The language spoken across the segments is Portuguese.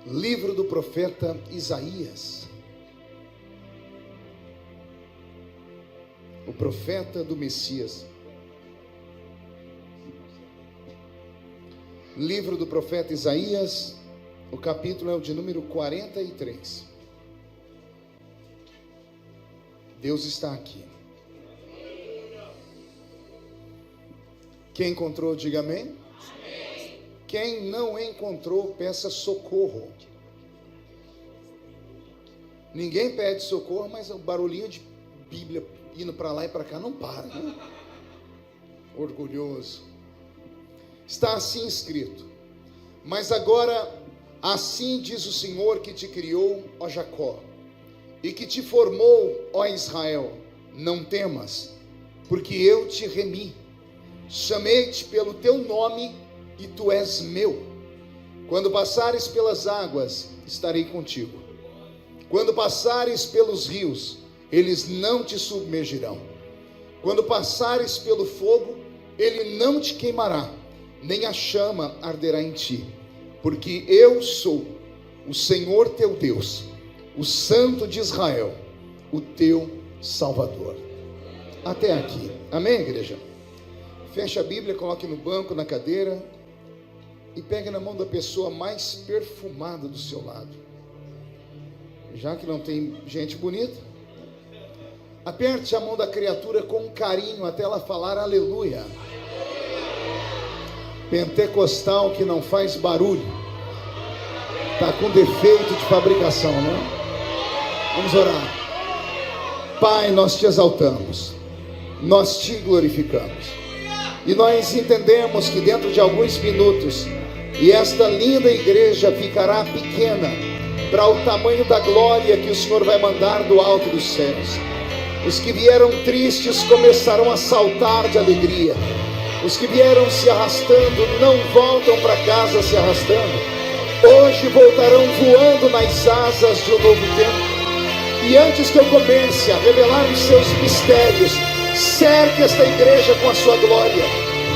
Livro do profeta Isaías. O profeta do Messias. Livro do profeta Isaías, o capítulo é o de número 43. Deus está aqui. Quem encontrou, diga amém. Quem não encontrou, peça socorro. Ninguém pede socorro, mas o barulhinho de Bíblia indo para lá e para cá não para, né? Orgulhoso. Está assim escrito: mas agora assim diz o Senhor que te criou, ó Jacó, e que te formou, ó Israel: não temas, porque eu te remi, chamei-te pelo teu nome, e tu és meu. Quando passares pelas águas, estarei contigo. Quando passares pelos rios, eles não te submergirão. Quando passares pelo fogo, ele não te queimará, nem a chama arderá em ti. Porque eu sou o Senhor teu Deus, o Santo de Israel, o teu Salvador. Até aqui. Amém, igreja? Feche a Bíblia, coloque no banco, na cadeira, e pegue na mão da pessoa mais perfumada do seu lado. Já que não tem gente bonita, aperte a mão da criatura com carinho até ela falar aleluia. Pentecostal que não faz barulho, está com defeito de fabricação, não é? Vamos orar. Pai, nós te exaltamos, nós te glorificamos, e nós entendemos que dentro de alguns minutos, e esta linda igreja ficará pequena para o tamanho da glória que o Senhor vai mandar do alto dos céus. Os que vieram tristes começarão a saltar de alegria. Os que vieram se arrastando não voltam para casa se arrastando. Hoje voltarão voando nas asas de um novo tempo. E antes que eu comece a revelar os seus mistérios, cerque esta igreja com a sua glória.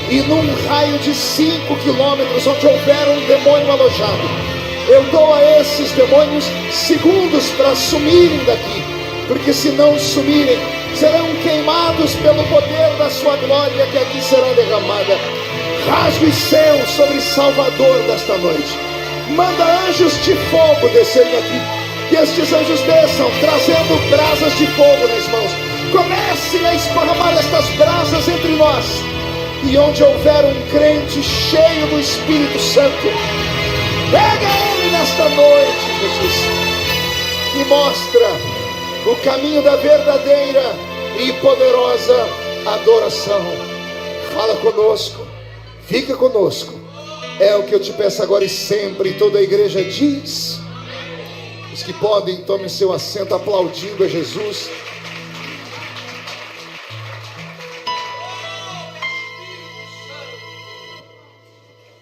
E num raio de 5 quilômetros, onde houver um demônio alojado, eu dou a esses demônios segundos para sumirem daqui, porque se não sumirem, serão queimados pelo poder da sua glória que aqui será derramada. Rasgue os céus sobre Salvador desta noite. Manda anjos de fogo descerem aqui, que estes anjos desçam trazendo brasas de fogo nas mãos. Comecem a esparramar estas brasas entre nós. E onde houver um crente cheio do Espírito Santo, pega ele nesta noite, Jesus, e mostra o caminho da verdadeira e poderosa adoração. Fala conosco, fica conosco, é o que eu te peço agora e sempre. E toda a igreja diz: os que podem, tomem seu assento aplaudindo a Jesus.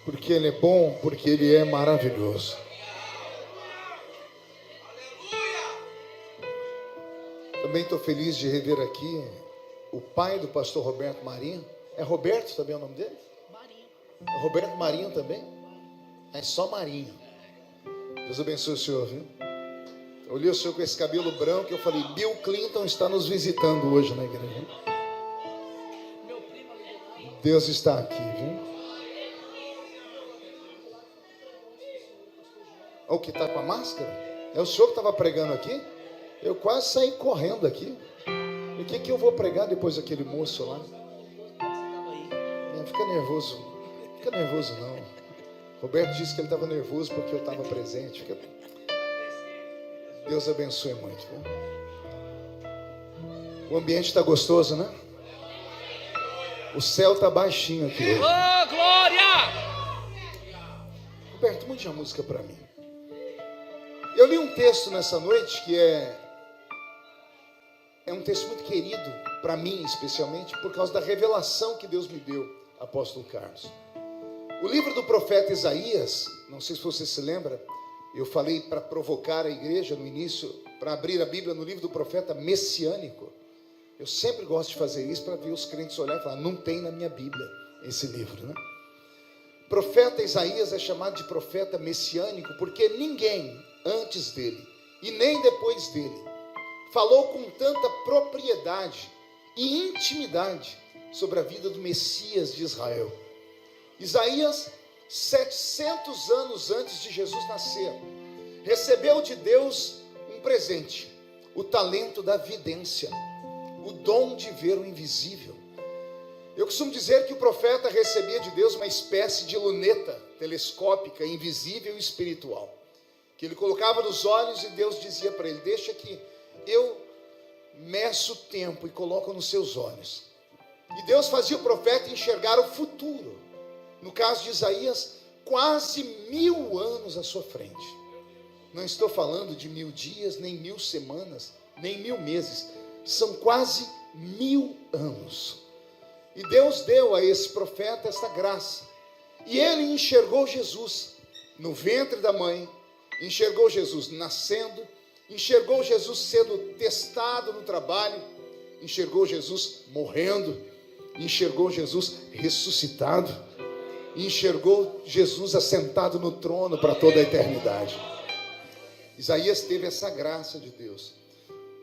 Porque Ele é bom, porque Ele é maravilhoso. Também estou feliz de rever aqui o pai do pastor Roberto Marinho. É Roberto também o nome dele? Marinho. É Roberto Marinho também? É só Marinho. Deus abençoe o senhor, viu? Eu olhei o senhor com esse cabelo branco e eu falei: Bill Clinton está nos visitando hoje na igreja. Deus está aqui, viu? O que está com a máscara? É o senhor que estava pregando aqui? Eu quase saí correndo aqui. E o que eu vou pregar depois daquele moço lá? Fica nervoso. Fica nervoso não. Roberto disse que ele estava nervoso porque eu estava presente. Deus abençoe muito, viu? O ambiente está gostoso, né? O céu está baixinho aqui hoje. Oh, glória! Roberto, mande uma música para mim. Eu li um texto nessa noite que é um texto muito querido para mim, especialmente por causa da revelação que Deus me deu, apóstolo Carlos. O livro do profeta Isaías, não sei se você se lembra, eu falei para provocar a igreja no início, para abrir a Bíblia no livro do profeta messiânico. Eu sempre gosto de fazer isso para ver os crentes olhar e falar: não tem na minha Bíblia esse livro, né? profeta Isaías é chamado de profeta messiânico porque ninguém antes dele e nem depois dele falou com tanta propriedade e intimidade sobre a vida do Messias de Israel. Isaías, 700 anos antes de Jesus nascer, recebeu de Deus um presente, o talento da vidência, o dom de ver o invisível. Eu costumo dizer que o profeta recebia de Deus uma espécie de luneta telescópica, invisível e espiritual, que ele colocava nos olhos e Deus dizia para ele: deixa que eu meço o tempo e coloco nos seus olhos. E Deus fazia o profeta enxergar o futuro. No caso de Isaías, quase 1000 anos à sua frente. Não estou falando de 1000 dias, nem 1000 semanas, nem 1000 meses. São quase 1000 anos. E Deus deu a esse profeta esta graça. E ele enxergou Jesus no ventre da mãe, enxergou Jesus nascendo, enxergou Jesus sendo testado no trabalho, enxergou Jesus morrendo, enxergou Jesus ressuscitado, enxergou Jesus assentado no trono para toda a eternidade. Isaías teve essa graça de Deus.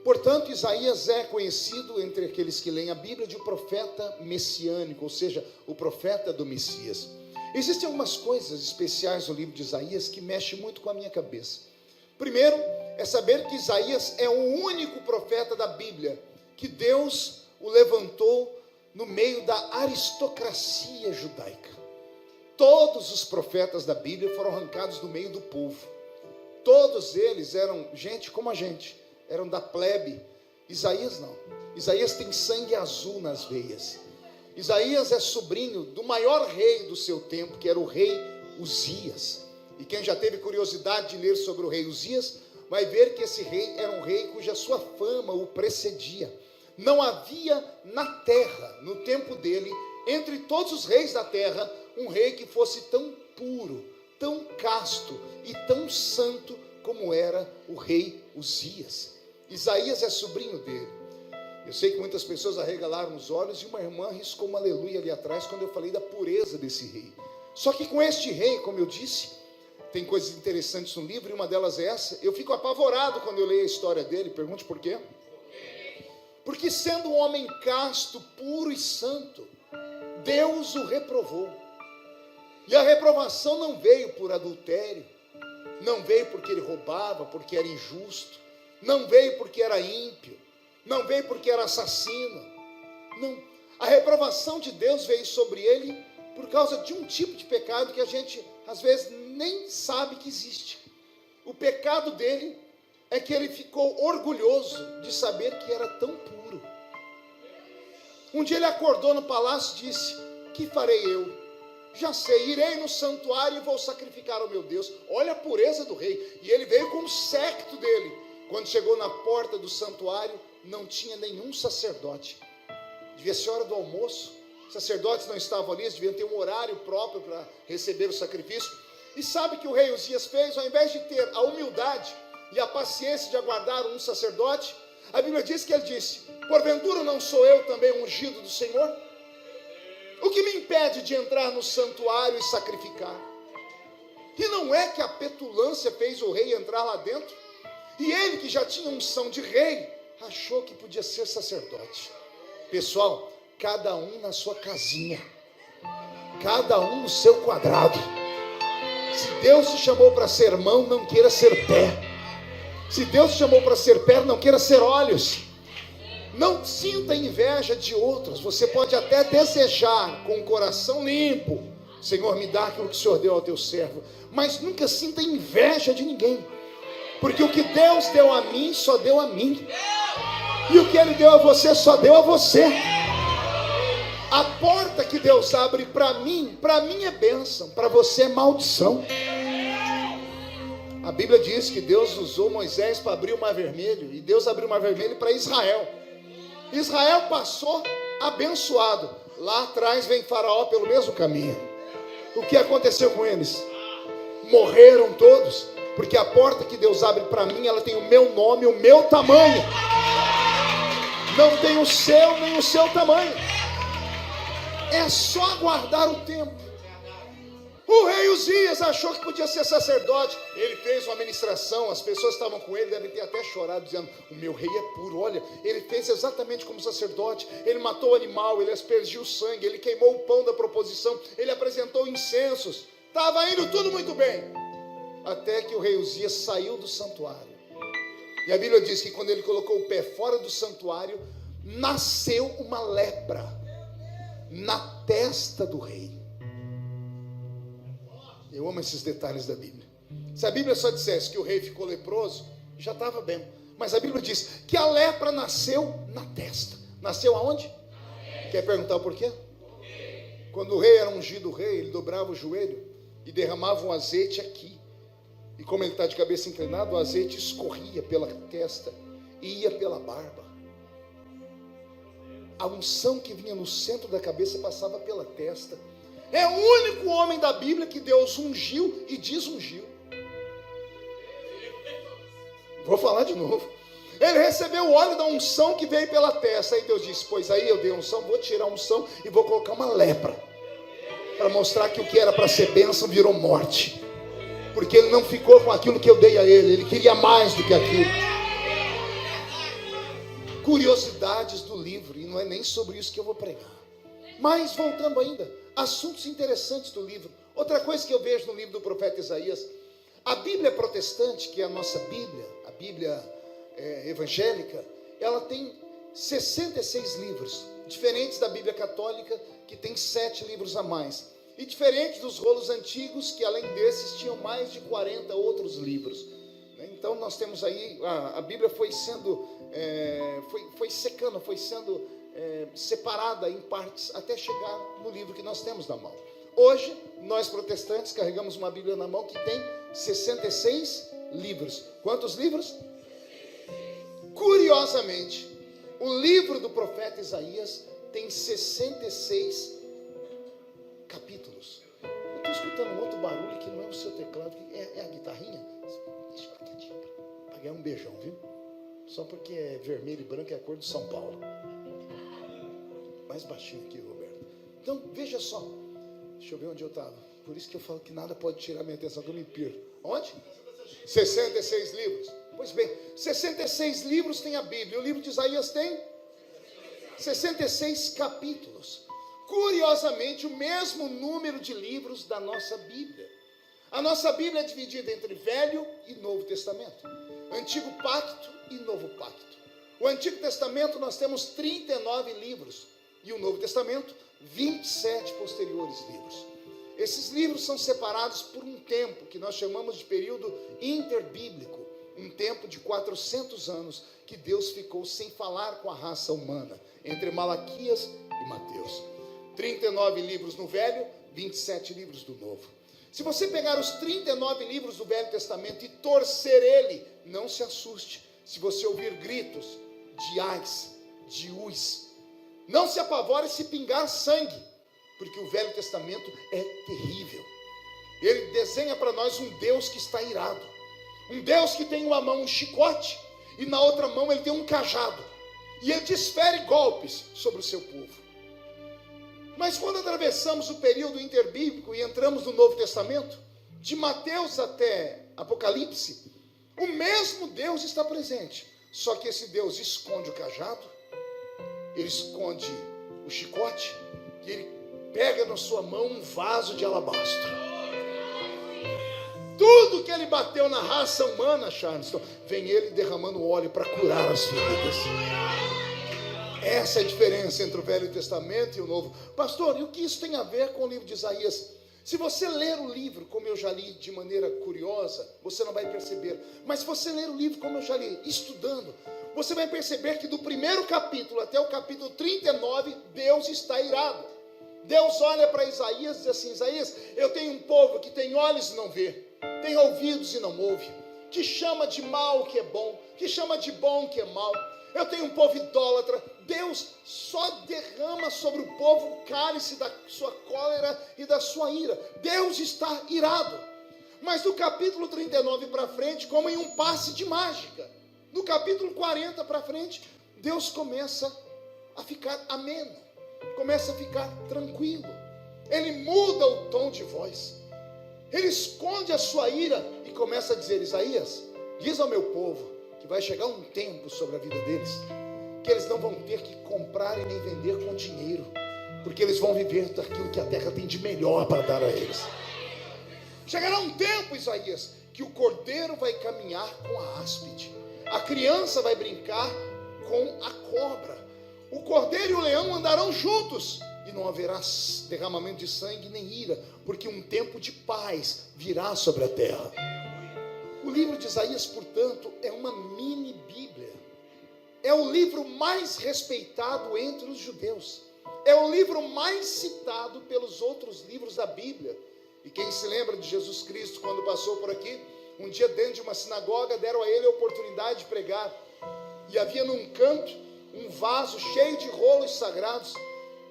Portanto, Isaías é conhecido entre aqueles que leem a Bíblia de um profeta messiânico, ou seja, o profeta do Messias. Existem algumas coisas especiais no livro de Isaías que mexem muito com a minha cabeça. Primeiro, é saber que Isaías é o único profeta da Bíblia que Deus o levantou no meio da aristocracia judaica. Todos os profetas da Bíblia foram arrancados do meio do povo. Todos eles eram gente como a gente, eram da plebe. Isaías não. Isaías tem sangue azul nas veias. Isaías é sobrinho do maior rei do seu tempo, que era o rei Uzias. E quem já teve curiosidade de ler sobre o rei Uzias, vai ver que esse rei era um rei cuja sua fama o precedia. Não havia na terra, no tempo dele, entre todos os reis da terra, um rei que fosse tão puro, tão casto e tão santo como era o rei Uzias. Isaías é sobrinho dele. Eu sei que muitas pessoas arregalaram os olhos e uma irmã riscou um aleluia ali atrás quando eu falei da pureza desse rei. Só que com este rei, como eu disse, tem coisas interessantes no livro e uma delas é essa. Eu fico apavorado quando eu leio a história dele. Pergunte por quê? Porque sendo um homem casto, puro e santo, Deus o reprovou. E a reprovação não veio por adultério, não veio porque ele roubava, porque era injusto, não veio porque era ímpio, não veio porque era assassino. Não. A reprovação de Deus veio sobre ele por causa de um tipo de pecado que a gente às vezes nem sabe que existe. O pecado dele é que ele ficou orgulhoso de saber que era tão puro. Um dia ele acordou no palácio e disse: que farei eu? Já sei, irei no santuário e vou sacrificar ao meu Deus. Olha a pureza do rei. E ele veio com o séquito dele. Quando chegou na porta do santuário, não tinha nenhum sacerdote. Devia ser hora do almoço. Os sacerdotes não estavam ali, eles deviam ter um horário próprio para receber o sacrifício. E sabe o que o rei Uzias fez? Ao invés de ter a humildade e a paciência de aguardar um sacerdote, a Bíblia diz que ele disse: porventura não sou eu também ungido do Senhor? O que me impede de entrar no santuário e sacrificar? E não é que a petulância fez o rei entrar lá dentro? E ele, que já tinha unção de rei, achou que podia ser sacerdote. Pessoal, cada um na sua casinha, cada um no seu quadrado. Se Deus te chamou para ser mão, não queira ser pé. Se Deus te chamou para ser pé, não queira ser olhos. Não sinta inveja de outros. Você pode até desejar com o coração limpo: Senhor, me dá aquilo que o Senhor deu ao teu servo. Mas nunca sinta inveja de ninguém. Porque o que Deus deu a mim, só deu a mim. E o que Ele deu a você, só deu a você. A porta que Deus abre para mim é bênção, para você é maldição. A Bíblia diz que Deus usou Moisés para abrir o Mar Vermelho. E Deus abriu o Mar Vermelho para Israel. Israel passou abençoado. Lá atrás vem Faraó pelo mesmo caminho. O que aconteceu com eles? Morreram todos. Porque a porta que Deus abre para mim, ela tem o meu nome, o meu tamanho. Não tem o seu, nem o seu tamanho. É só aguardar o tempo. O rei Uzias achou que podia ser sacerdote. Ele fez uma ministração, as pessoas estavam com ele, devem ter até chorado, dizendo: o meu rei é puro. Olha, ele fez exatamente como sacerdote. Ele matou o animal, ele aspergiu o sangue, ele queimou o pão da proposição, ele apresentou incensos. Estava indo tudo muito bem, até que o rei Uzias saiu do santuário. E a Bíblia diz que quando ele colocou o pé fora do santuário, nasceu uma lepra na testa do rei. Eu amo esses detalhes da Bíblia. Se a Bíblia só dissesse que o rei ficou leproso, já estava bem. Mas a Bíblia diz que a lepra nasceu na testa. Nasceu aonde? Quer perguntar por quê? Quando o rei era ungido rei, ele dobrava o joelho e derramava um azeite aqui. E como ele está de cabeça inclinada, o azeite escorria pela testa e ia pela barba. A unção que vinha no centro da cabeça passava pela testa. É o único homem da Bíblia que Deus ungiu e desungiu. Vou falar de novo. Ele recebeu o óleo da unção que veio pela testa. Aí Deus disse: pois aí eu dei a unção, vou tirar a unção e vou colocar uma lepra, para mostrar que o que era para ser bênção virou morte. Porque ele não ficou com aquilo que eu dei a ele, ele queria mais do que aquilo. Curiosidades do livro, e não é nem sobre isso que eu vou pregar. Mas voltando ainda, assuntos interessantes do livro. Outra coisa que eu vejo no livro do profeta Isaías: a Bíblia protestante, que é a nossa Bíblia, a Bíblia evangélica, ela tem 66 livros, diferentes da Bíblia católica, que tem 7 livros a mais, e diferente dos rolos antigos, que além desses tinham mais de 40 outros livros. Então nós temos aí, a Bíblia foi sendo, foi secando, foi sendo separada em partes, até chegar no livro que nós temos na mão. Hoje, nós protestantes carregamos uma Bíblia na mão que tem 66 livros. Quantos livros? Curiosamente, o livro do profeta Isaías tem 66 capítulos. Eu estou escutando um outro barulho que não é o seu teclado, é a guitarrinha. Deixa eu quietinho, para ganhar um beijão, viu? Só porque é vermelho e branco é a cor de São Paulo. Mais baixinho aqui, Roberto. Então, veja só. Deixa eu ver onde eu estava. Por isso que eu falo que nada pode tirar minha atenção, que eu me perco. Onde? 66 livros. Pois bem, 66 livros tem a Bíblia. O livro de Isaías tem 66 capítulos. Curiosamente, o mesmo número de livros da nossa Bíblia. A nossa Bíblia é dividida entre Velho e Novo Testamento. Antigo Pacto e Novo Pacto. O Antigo Testamento nós temos 39 livros. E o Novo Testamento, 27 posteriores livros. Esses livros são separados por um tempo que nós chamamos de período interbíblico, um tempo de 400 anos que Deus ficou sem falar com a raça humana, entre Malaquias e Mateus. 39 livros no Velho, 27 livros do Novo. Se você pegar os 39 livros do Velho Testamento e torcer ele, não se assuste se você ouvir gritos de ais, de uis. Não se apavore se pingar sangue, porque o Velho Testamento é terrível. Ele desenha para nós um Deus que está irado, um Deus que tem uma mão um chicote e na outra mão ele tem um cajado, e ele desfere golpes sobre o seu povo. Mas quando atravessamos o período interbíblico e entramos no Novo Testamento, de Mateus até Apocalipse, o mesmo Deus está presente, só que esse Deus esconde o cajado, ele esconde o chicote e ele pega na sua mão um vaso de alabastro. Tudo que ele bateu na raça humana, Charleston, vem ele derramando óleo para curar as feridas. Essa é a diferença entre o Velho Testamento e o Novo. Pastor, e o que isso tem a ver com o livro de Isaías? Se você ler o livro, como eu já li de maneira curiosa, você não vai perceber. Mas se você ler o livro, como eu já li, estudando, você vai perceber que do primeiro capítulo até o capítulo 39, Deus está irado. Deus olha para Isaías e diz assim: Isaías, eu tenho um povo que tem olhos e não vê, tem ouvidos e não ouve, que chama de mal o que é bom, que chama de bom o que é mal. Eu tenho um povo idólatra. Deus só derrama sobre o povo o cálice da sua cólera e da sua ira. Deus está irado. Mas do capítulo 39 para frente, como em um passe de mágica, no capítulo 40 para frente, Deus começa a ficar ameno, começa a ficar tranquilo. Ele muda o tom de voz. Ele esconde a sua ira e começa a dizer: Isaías, diz ao meu povo que vai chegar um tempo sobre a vida deles, que eles não vão ter que comprar e nem vender com dinheiro, porque eles vão viver daquilo que a terra tem de melhor para dar a eles. Chegará um tempo, Isaías, que o cordeiro vai caminhar com a áspide, a criança vai brincar com a cobra, o cordeiro e o leão andarão juntos, e não haverá derramamento de sangue nem ira, porque um tempo de paz virá sobre a terra. O livro de Isaías, portanto, é uma mini Bíblia. É o livro mais respeitado entre os judeus. É o livro mais citado pelos outros livros da Bíblia. E quem se lembra de Jesus Cristo quando passou por aqui, um dia dentro de uma sinagoga deram a ele a oportunidade de pregar. E havia num canto um vaso cheio de rolos sagrados.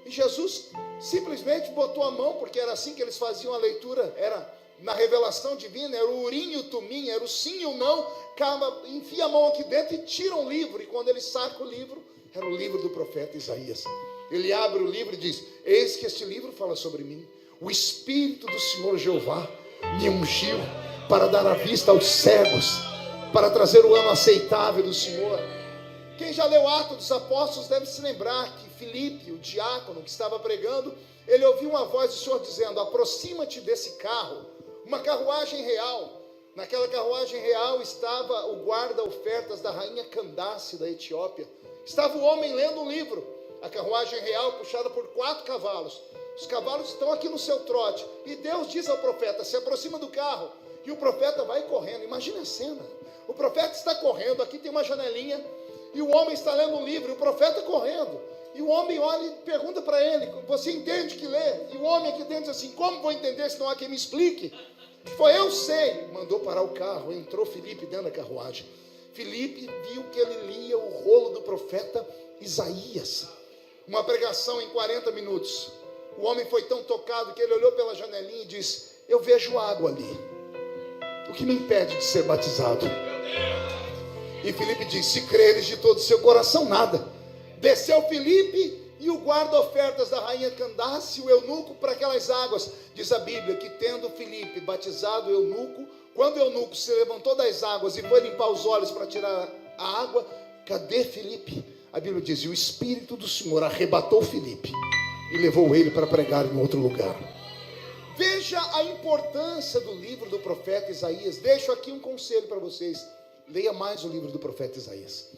E Jesus simplesmente botou a mão, porque era assim que eles faziam a leitura, era na revelação divina, era o urim e o tumim, era o sim e o não, enfia a mão aqui dentro e tira um livro, e quando ele saca o livro, era o livro do profeta Isaías. Ele abre o livro e diz: eis que este livro fala sobre mim, o Espírito do Senhor Jeová me ungiu para dar a vista aos cegos, para trazer o ano aceitável do Senhor. Quem já leu Atos dos Apóstolos deve se lembrar que Filipe, o diácono que estava pregando, ele ouviu uma voz do Senhor dizendo: aproxima-te desse carro, uma carruagem real. Naquela carruagem real estava o guarda-ofertas da rainha Candace da Etiópia. Estava o homem lendo um livro. A carruagem real puxada por 4 cavalos. Os cavalos estão aqui no seu trote. E Deus diz ao profeta: se aproxima do carro. E o profeta vai correndo. Imagina a cena. O profeta está correndo. Aqui tem uma janelinha. E o homem está lendo um livro. E o profeta correndo. E o homem olha e pergunta para ele: você entende que lê? E o homem aqui dentro diz assim: como vou entender se não há quem me explique? Foi: eu sei. Mandou parar o carro. Entrou Filipe dentro da carruagem. Filipe viu que ele lia o rolo do profeta Isaías. Uma pregação em 40 minutos. O homem foi tão tocado que ele olhou pela janelinha e disse: eu vejo água ali. O que me impede de ser batizado? E Filipe disse: se creres de todo o seu coração, nada. Desceu Filipe e o guarda-ofertas da rainha Candace, o eunuco, para aquelas águas. Diz a Bíblia que, tendo Filipe batizado o eunuco, quando o eunuco se levantou das águas e foi limpar os olhos para tirar a água, cadê Filipe? A Bíblia diz: e o Espírito do Senhor arrebatou Filipe e levou ele para pregar em outro lugar. Veja a importância do livro do profeta Isaías. Deixo aqui um conselho para vocês: leia mais o livro do profeta Isaías.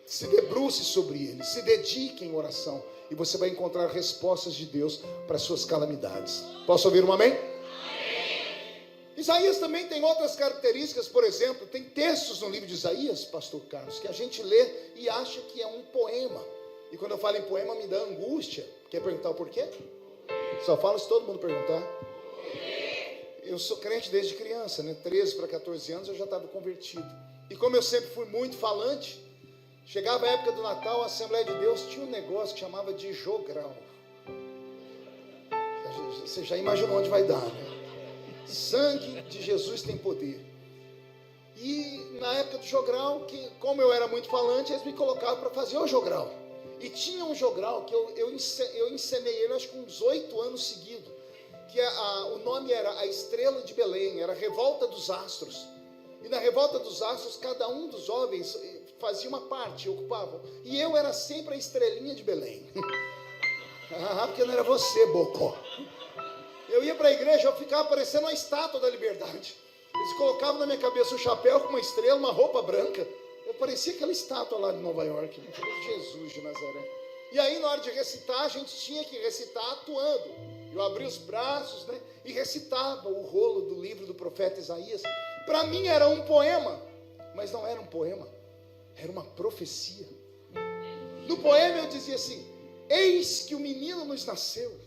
Se debruce sobre ele, se dedique em oração, e você vai encontrar respostas de Deus para as suas calamidades. Posso ouvir um amém? Amém. Isaías também tem outras características. Por exemplo, tem textos no livro de Isaías, pastor Carlos, que a gente lê e acha que é um poema. E quando eu falo em poema, me dá angústia. Quer perguntar o porquê? Só falo se todo mundo perguntar. Eu sou crente desde criança, né? 13 para 14 anos eu já estava convertido. E como eu sempre fui muito falante, chegava a época do Natal, a Assembleia de Deus tinha um negócio que chamava de jogral. Você já imaginou onde vai dar, né? Sangue de Jesus tem poder. E na época do jogral, como eu era muito falante, eles me colocavam para fazer o jogral. E tinha um jogral que eu encenei ele acho que uns 8 anos seguidos. Que o nome era A Estrela de Belém, era a Revolta dos Astros. E na Revolta dos Astros, cada um dos jovens fazia uma parte, ocupavam. E eu era sempre a estrelinha de Belém. Porque não era você, Bocó. Eu ia para a igreja, eu ficava parecendo uma estátua da liberdade. Eles colocavam na minha cabeça um chapéu com uma estrela, uma roupa branca. Eu parecia aquela estátua lá de Nova York. Jesus de Nazaré. E aí, na hora de recitar, a gente tinha que recitar atuando. Eu abria os braços, né, e recitava o rolo do livro do profeta Isaías. Para mim era um poema, mas não era um poema, era uma profecia. No poema eu dizia assim: eis que o menino nos nasceu,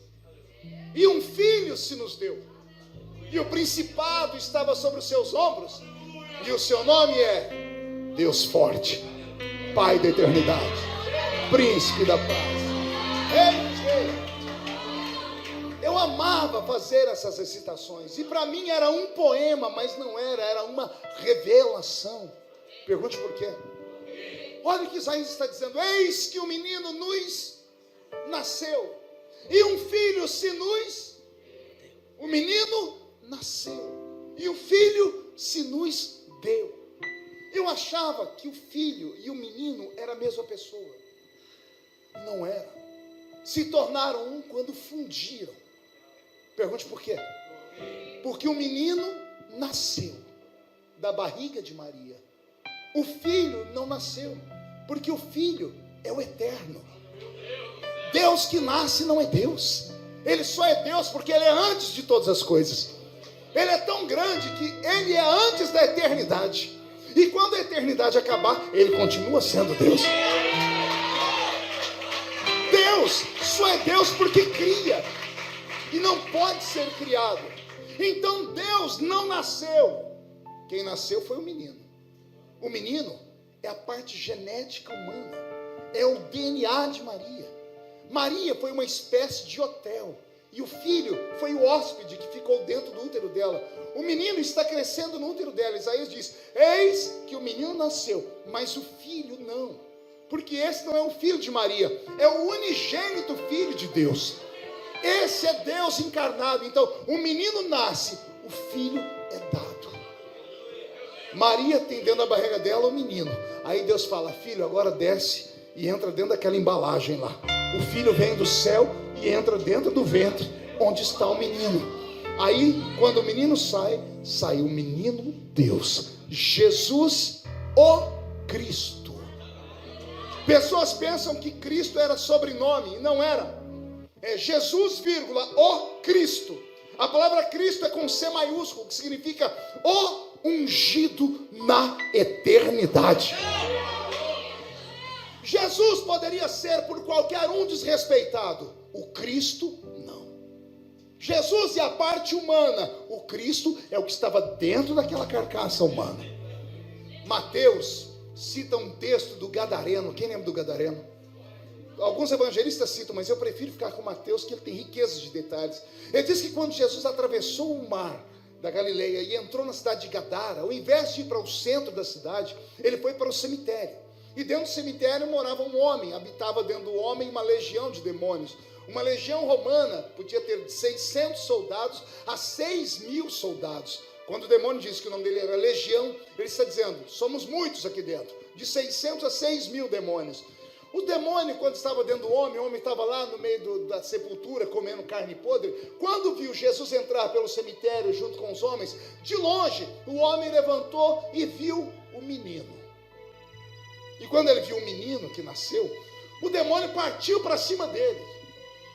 e um filho se nos deu, e o principado estava sobre os seus ombros, e o seu nome é Deus Forte, Pai da Eternidade, Príncipe da Paz. Eu amava fazer essas recitações, e para mim era um poema, mas não era uma revelação. Pergunte por quê? Olha o que Isaías está dizendo: eis que o menino nos nasceu, e um filho se nos... O menino nasceu e o Filho se nos deu. Eu achava que o filho e o menino era a mesma pessoa. Não era. Se tornaram um quando fundiram. Pergunte por quê? Porque o menino nasceu da barriga de Maria. O filho não nasceu, porque o filho é o eterno. Deus que nasce não é Deus. Ele só é Deus porque ele é antes de todas as coisas. Ele é tão grande que ele é antes da eternidade. E quando a eternidade acabar, ele continua sendo Deus. Deus só é Deus porque cria e não pode ser criado. Então Deus não nasceu. Quem nasceu foi o menino. O menino é a parte genética humana, é o DNA de Maria. Maria foi uma espécie de hotel e o filho foi o hóspede que ficou dentro do útero dela. O menino está crescendo no útero dela. Isaías diz: eis que o menino nasceu, mas o filho não, porque esse não é o filho de Maria, é o unigênito filho de Deus. Esse é Deus encarnado. Então o menino nasce, o filho é dado. Maria tem dentro da barriga dela o menino. Aí Deus fala: filho, agora desce e entra dentro daquela embalagem lá. O filho vem do céu e entra dentro do ventre onde está o menino. Aí quando o menino sai, sai o menino Deus, Jesus o Cristo. Pessoas pensam que Cristo era sobrenome, e não era. É Jesus, vírgula, o Cristo. A palavra Cristo é com C maiúsculo, que significa o ungido na eternidade. Jesus poderia ser por qualquer um desrespeitado, o Cristo não. Jesus é a parte humana, o Cristo é o que estava dentro daquela carcaça humana. Mateus cita um texto do Gadareno. Quem lembra do Gadareno? Alguns evangelistas citam, mas eu prefiro ficar com Mateus, que ele tem riquezas de detalhes. Ele diz que quando Jesus atravessou o mar da Galileia e entrou na cidade de Gadara, ao invés de ir para o centro da cidade, ele foi para o cemitério. E dentro do cemitério morava um homem, habitava dentro do homem uma legião de demônios. Uma legião romana podia ter de 600 soldados a 6.000 soldados. Quando o demônio diz que o nome dele era legião, ele está dizendo: somos muitos aqui dentro, de 600 a 6.000 demônios. O demônio, quando estava dentro do homem, o homem estava lá no meio da sepultura, comendo carne podre. Quando viu Jesus entrar pelo cemitério junto com os homens, de longe, o homem levantou e viu o menino. E quando ele viu o menino que nasceu, o demônio partiu para cima dele.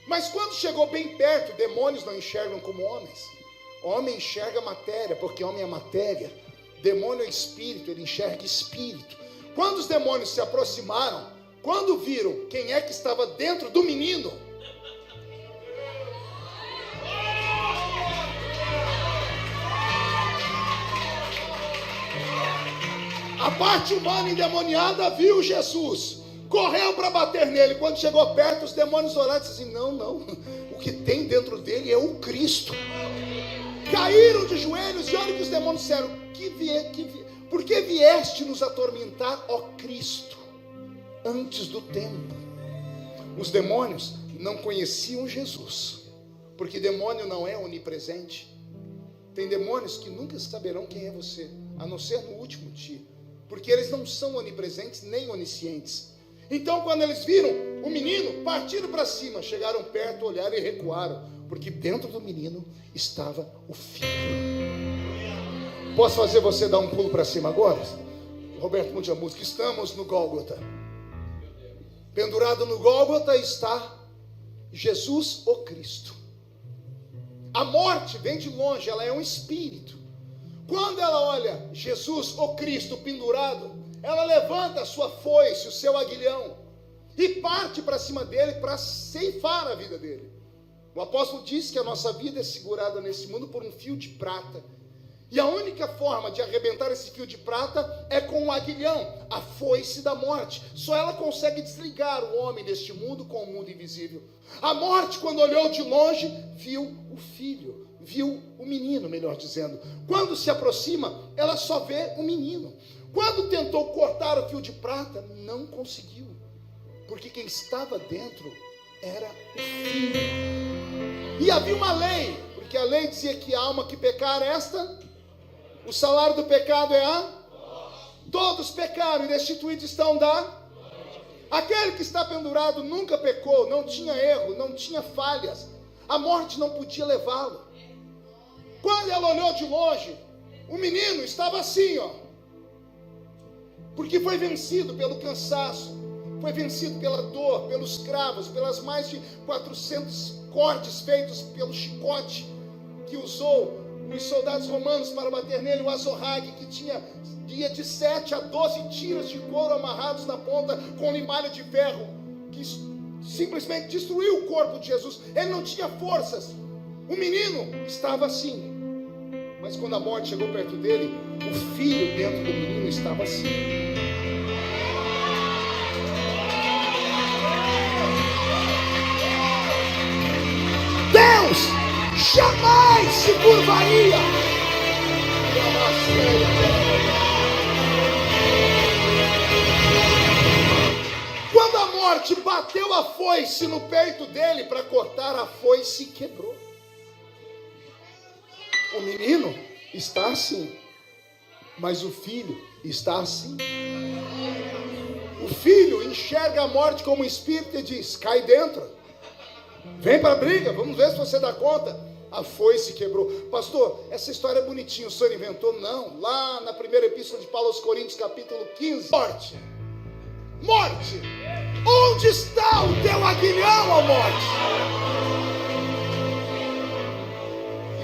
Mas quando chegou bem perto, demônios não enxergam como homens. Homem enxerga matéria, porque homem é matéria. Demônio é espírito, ele enxerga espírito. Quando os demônios se aproximaram, quando viram quem é que estava dentro do menino, a parte humana endemoniada viu Jesus, correu para bater nele. Quando chegou perto, os demônios oraram e disseram assim: não, o que tem dentro dele é o Cristo. Caíram de joelhos e olha que os demônios disseram: por que vieste nos atormentar, ó Cristo, antes do tempo? Os demônios não conheciam Jesus, porque demônio não é onipresente. Tem demônios que nunca saberão quem é você, a não ser no último dia, porque eles não são onipresentes nem oniscientes. Então quando eles viram o menino, partiram para cima, chegaram perto, olharam e recuaram, porque dentro do menino estava o filho. Posso fazer você dar um pulo para cima agora? Roberto, mude a música. Estamos no Gólgota. Pendurado no Gólgota está Jesus o Cristo. A morte vem de longe, ela é um espírito. Quando ela olha Jesus o Cristo pendurado, ela levanta a sua foice, o seu aguilhão, e parte para cima dele para ceifar a vida dele. O apóstolo diz que a nossa vida é segurada nesse mundo por um fio de prata. E a única forma de arrebentar esse fio de prata é com o aguilhão, a foice da morte. Só ela consegue desligar o homem deste mundo com o mundo invisível. A morte, quando olhou de longe, viu o filho, viu o menino, melhor dizendo. Quando se aproxima, ela só vê o menino. Quando tentou cortar o fio de prata, não conseguiu, porque quem estava dentro era o filho. E havia uma lei, por Porque a lei dizia que a alma que pecar, o salário do pecado é todos pecaram e destituídos estão Aquele que está pendurado nunca pecou, não tinha erro, não tinha falhas. A morte não podia levá-lo. Quando ela olhou de longe, o menino estava assim, porque foi vencido pelo cansaço, foi vencido pela dor, pelos cravos, pelas mais de 400 cortes feitos pelo chicote que usou os soldados romanos para bater nele, o azorrague, que ia de 7 a 12 tiras de couro amarrados na ponta com limalha de ferro, que simplesmente destruiu o corpo de Jesus. Ele não tinha forças. O menino estava assim. Mas quando a morte chegou perto dele, o filho dentro do menino estava assim. Deus jamais se curvaria. Quando a morte bateu a foice no peito dele para cortar, a foice quebrou. O menino está assim, mas o filho está assim. O filho enxerga a morte como um espírito e diz: cai dentro, vem para a briga, vamos ver se você dá conta. A foice quebrou. Pastor, essa história é bonitinha, o senhor inventou? Não, lá na primeira epístola de Paulo aos Coríntios, capítulo 15. Morte, onde está o teu aguilhão, ó morte?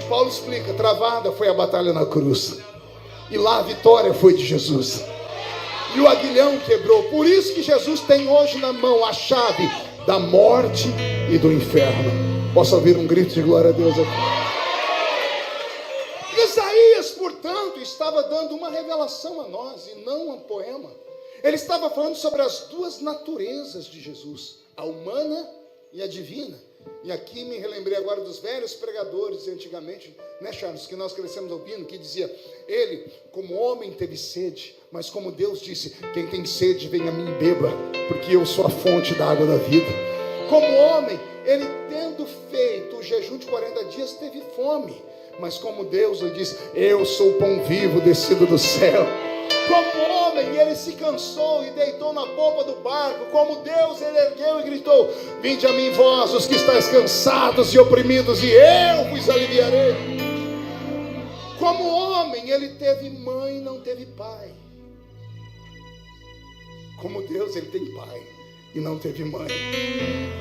E Paulo explica: travada foi a batalha na cruz, e lá a vitória foi de Jesus, e o aguilhão quebrou. Por isso que Jesus tem hoje na mão a chave da morte e do inferno. Posso ouvir um grito de glória a Deus aqui? Isaías, portanto, estava dando uma revelação a nós e não um poema. Ele estava falando sobre as duas naturezas de Jesus, a humana e a divina. E aqui me relembrei agora dos velhos pregadores antigamente, né, Charles, que nós crescemos ouvindo, que dizia: ele, como homem, teve sede, mas como Deus disse: quem tem sede, vem a mim e beba, porque eu sou a fonte da água da vida. Como homem, ele, tendo feito o jejum de 40 dias, teve fome, mas como Deus, ele diz: eu sou o pão vivo descido do céu. Como homem, ele se cansou e deitou na polpa do barco. Como Deus, ele ergueu e gritou: vinde a mim vós, os que estáis cansados e oprimidos, e eu vos aliviarei. Como homem, ele teve mãe e não teve pai. Como Deus, ele tem pai e não teve mãe.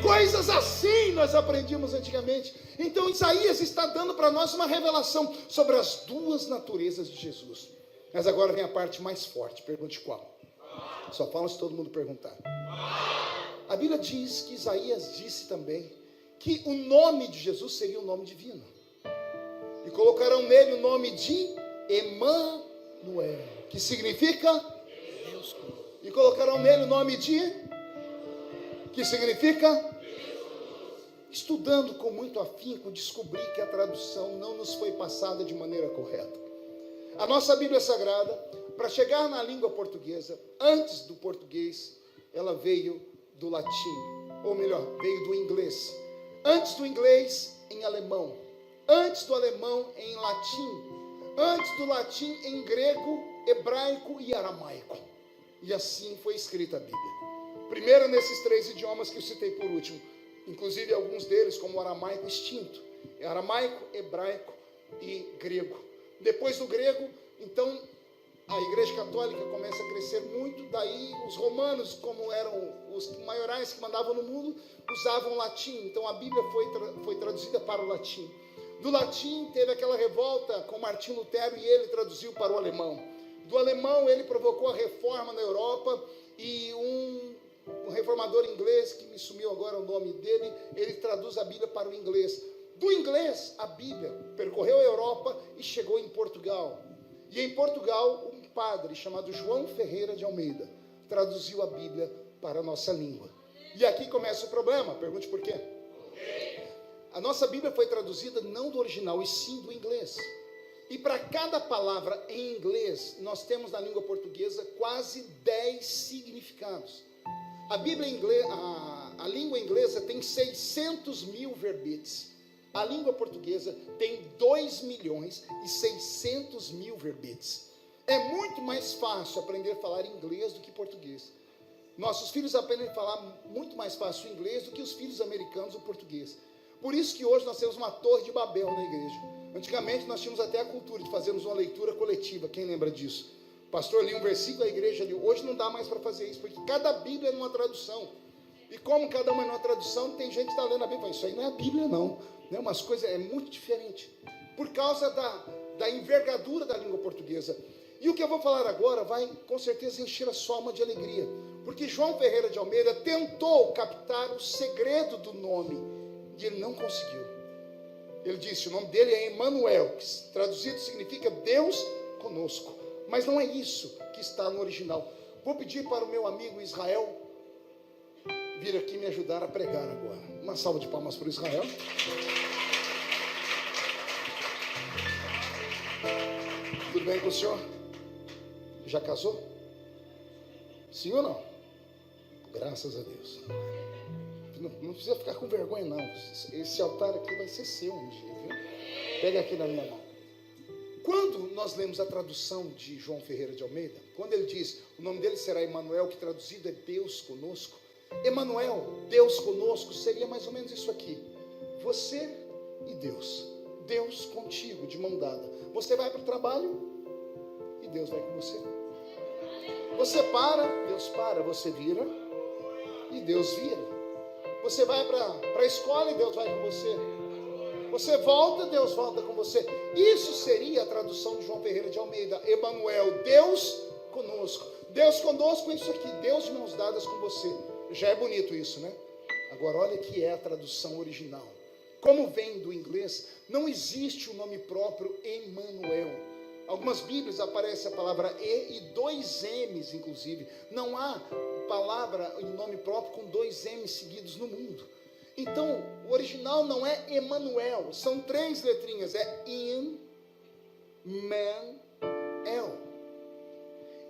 Coisas assim nós aprendíamos antigamente. Então Isaías está dando para nós uma revelação sobre as duas naturezas de Jesus. Mas agora vem a parte mais forte. Pergunte qual? Só fala se todo mundo perguntar. A Bíblia diz que Isaías disse também que o nome de Jesus seria o nome divino, e colocarão nele o nome de Emanuel, que significa Deus conosco. E colocarão nele o nome que significa. Estudando com muito afinco, descobri que a tradução não nos foi passada de maneira correta. A nossa Bíblia Sagrada, para chegar na língua portuguesa, antes do português, ela veio do latim, ou melhor, veio do inglês. Antes do inglês, em alemão. Antes do alemão, em latim. Antes do latim, em grego, hebraico e aramaico. E assim foi escrita a Bíblia. Primeiro nesses 3 idiomas que eu citei por último. Inclusive alguns deles, como o aramaico, extinto. Aramaico, hebraico e grego. Depois do grego, então, a Igreja Católica começa a crescer muito. Daí os romanos, como eram os maiorais que mandavam no mundo, usavam latim. Então a Bíblia foi traduzida para o latim. Do latim teve aquela revolta com Martinho Lutero e ele traduziu para o alemão. Do alemão ele provocou a reforma na Europa, e um reformador inglês, que me sumiu agora o nome dele, ele traduz a Bíblia para o inglês. Do inglês, a Bíblia percorreu a Europa e chegou em Portugal. E em Portugal, um padre chamado João Ferreira de Almeida traduziu a Bíblia para a nossa língua. E aqui começa o problema. Pergunte por quê? A nossa Bíblia foi traduzida não do original, e sim do inglês. E para cada palavra em inglês, nós temos na língua portuguesa quase 10 significados. A Bíblia inglesa, a língua inglesa tem 600 mil verbetes. A língua portuguesa tem 2.600.000 verbetes. É muito mais fácil aprender a falar inglês do que português. Nossos filhos aprendem a falar muito mais fácil o inglês do que os filhos americanos o português. Por isso que hoje nós temos uma torre de Babel na igreja. Antigamente nós tínhamos até a cultura de fazermos uma leitura coletiva. Quem lembra disso? O pastor lia um versículo, a igreja lia. Hoje não dá mais para fazer isso, porque cada Bíblia é numa tradução. E como cada uma é numa tradução, tem gente que está lendo a Bíblia. Isso aí não é a Bíblia, não. Umas coisas é muito diferente. Por causa da envergadura da língua portuguesa. E o que eu vou falar agora vai, com certeza, encher a sua alma de alegria. Porque João Ferreira de Almeida tentou captar o segredo do nome. E ele não conseguiu. Ele disse, o nome dele é Emanuel, que traduzido significa Deus conosco. Mas não é isso que está no original. Vou pedir para o meu amigo Israel vir aqui me ajudar a pregar agora. Uma salva de palmas para o Israel. Tudo bem com o senhor? Já casou? Sim ou não? Graças a Deus. Não precisa ficar com vergonha, não. Esse altar aqui vai ser seu um dia, viu? Pega aqui na minha mão. Quando nós lemos a tradução de João Ferreira de Almeida, quando ele diz, o nome dele será Emanuel, que traduzido é Deus conosco. Emanuel, Deus conosco, seria mais ou menos isso aqui. Você e Deus. Deus contigo, de mão dada. Você vai para o trabalho e Deus vai com você. Você para, Deus para. Você vira e Deus vira. Você vai para a escola e Deus vai com você. Você volta, Deus volta com você. Isso seria a tradução de João Ferreira de Almeida. Emanuel, Deus conosco. Deus conosco é isso aqui, Deus de mãos dadas com você. Já é bonito isso, né? Agora olha que é a tradução original. Como vem do inglês, não existe o nome próprio Emanuel. Algumas Bíblias aparece a palavra E e 2 M's, inclusive. Não há palavra em nome próprio com 2 M's seguidos no mundo. Então, o original não é Emanuel, são 3 letrinhas, é In-Man-El.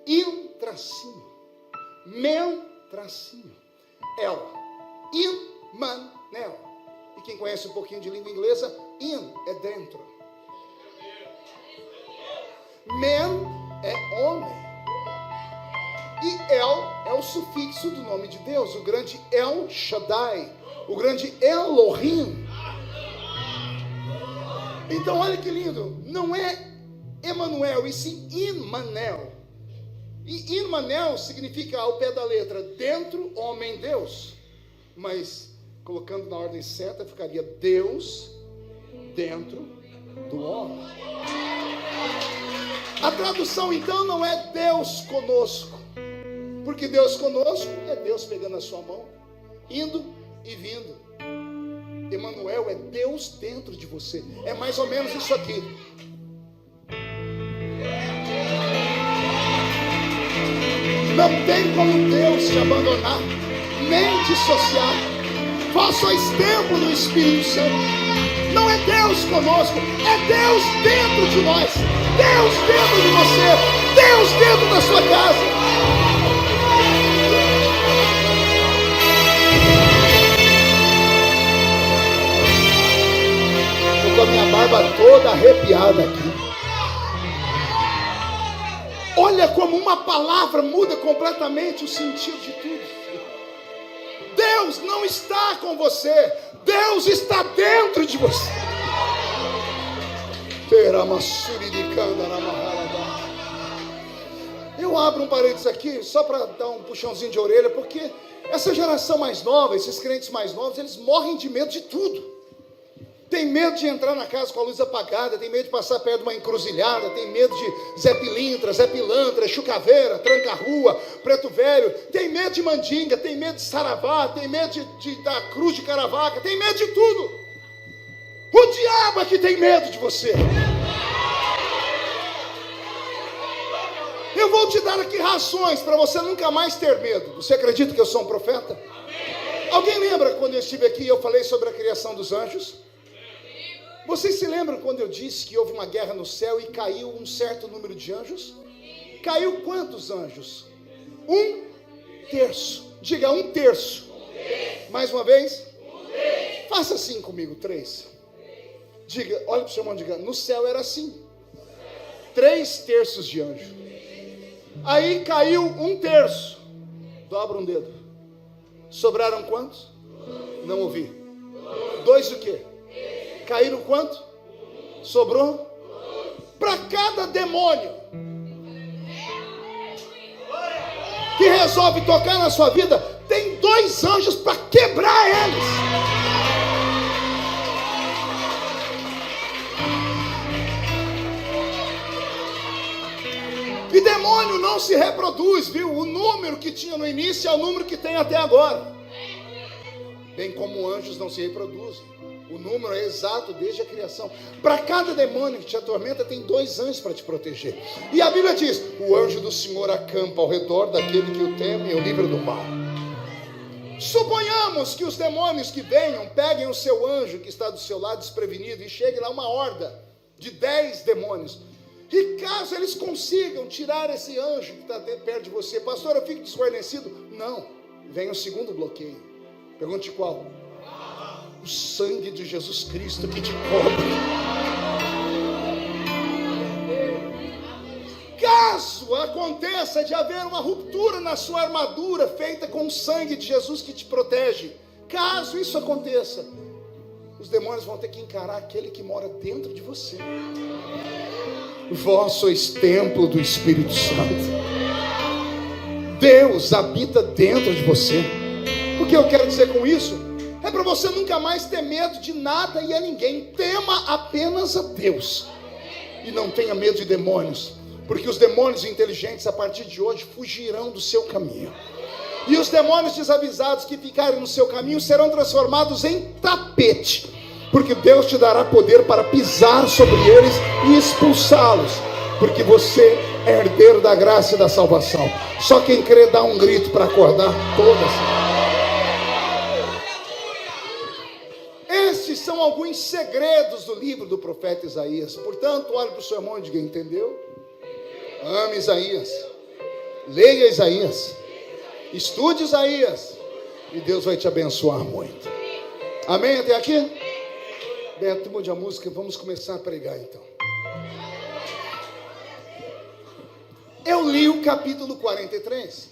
In-tracinho, Men-tracinho, El. In-Man-El. E quem conhece um pouquinho de língua inglesa, In é dentro. Men é homem. E El é o sufixo do nome de Deus, o grande El Shaddai, o grande Elohim. Então olha que lindo, não é Emanuel, e sim Immanel. E Immanel significa ao pé da letra, dentro, homem, Deus. Mas colocando na ordem certa, ficaria Deus dentro do homem. A tradução então não é Deus conosco, porque Deus conosco é Deus pegando a sua mão, indo e vindo. Emanuel é Deus dentro de você. É mais ou menos isso aqui. Não tem como Deus te abandonar, nem dissociar. Vós sois templo do Espírito Santo. Não é Deus conosco, é Deus dentro de nós. Deus dentro de você. Deus dentro da sua casa. Estou com a minha barba toda arrepiada aqui. Olha como uma palavra muda completamente o sentido de tudo. Deus não está com você, Deus está dentro de você. Eu abro um parênteses aqui só para dar um puxãozinho de orelha, porque essa geração mais nova, esses crentes mais novos, eles morrem de medo de tudo. Tem medo de entrar na casa com a luz apagada, tem medo de passar perto de uma encruzilhada, tem medo de Zé Pilintra, Zé Pilantra, Chucaveira, Tranca-Rua, Preto Velho, tem medo de mandinga, tem medo de saravá, tem medo da cruz de Caravaca, tem medo de tudo. O diabo é que tem medo de você. Eu vou te dar aqui razões para você nunca mais ter medo. Você acredita que eu sou um profeta? Alguém lembra quando eu estive aqui e eu falei sobre a criação dos anjos? Vocês se lembram quando eu disse que houve uma guerra no céu e caiu um certo número de anjos? Caiu quantos anjos? 1/3. Diga 1/3. Mais uma vez? Faça assim comigo, 3. Diga, olha para o seu irmão e diga, no céu era assim. 3/3 de anjo. Aí caiu 1/3. Dobra um dedo. Sobraram quantos? Não ouvi. 2 o quê? Caíram quanto? Sobrou? Para cada demônio que resolve tocar na sua vida, tem 2 anjos para quebrar eles. E demônio não se reproduz, viu? O número que tinha no início é o número que tem até agora. Bem como anjos não se reproduzem. O número é exato desde a criação. Para cada demônio que te atormenta, tem 2 anjos para te proteger. E a Bíblia diz, o anjo do Senhor acampa ao redor daquele que o teme e o livra do mal. Suponhamos que os demônios que venham, peguem o seu anjo que está do seu lado desprevenido e chegue lá uma horda de 10 demônios. E caso eles consigam tirar esse anjo que está perto de você, pastor, eu fico desguarnecido? Não, vem o segundo bloqueio. Pergunte qual? O sangue de Jesus Cristo que te cobre. Caso aconteça de haver uma ruptura na sua armadura feita com o sangue de Jesus que te protege, caso isso aconteça, os demônios vão ter que encarar aquele que mora dentro de você. Vós sois templo do Espírito Santo. Deus habita dentro de você. O que eu quero dizer com isso? É para você nunca mais ter medo de nada e a ninguém. Tema apenas a Deus. E não tenha medo de demônios. Porque os demônios inteligentes a partir de hoje fugirão do seu caminho. E os demônios desavisados que ficarem no seu caminho serão transformados em tapete. Porque Deus te dará poder para pisar sobre eles e expulsá-los. Porque você é herdeiro da graça e da salvação. Só quem crê dá um grito para acordar todas. Esses são alguns segredos do livro do profeta Isaías. Portanto, olhe para o seu irmão e diga, entendeu? Ame Isaías. Leia Isaías. Estude Isaías. E Deus vai te abençoar muito. Amém até aqui? Beto, mude a música, vamos começar a pregar então. Eu li o capítulo 43.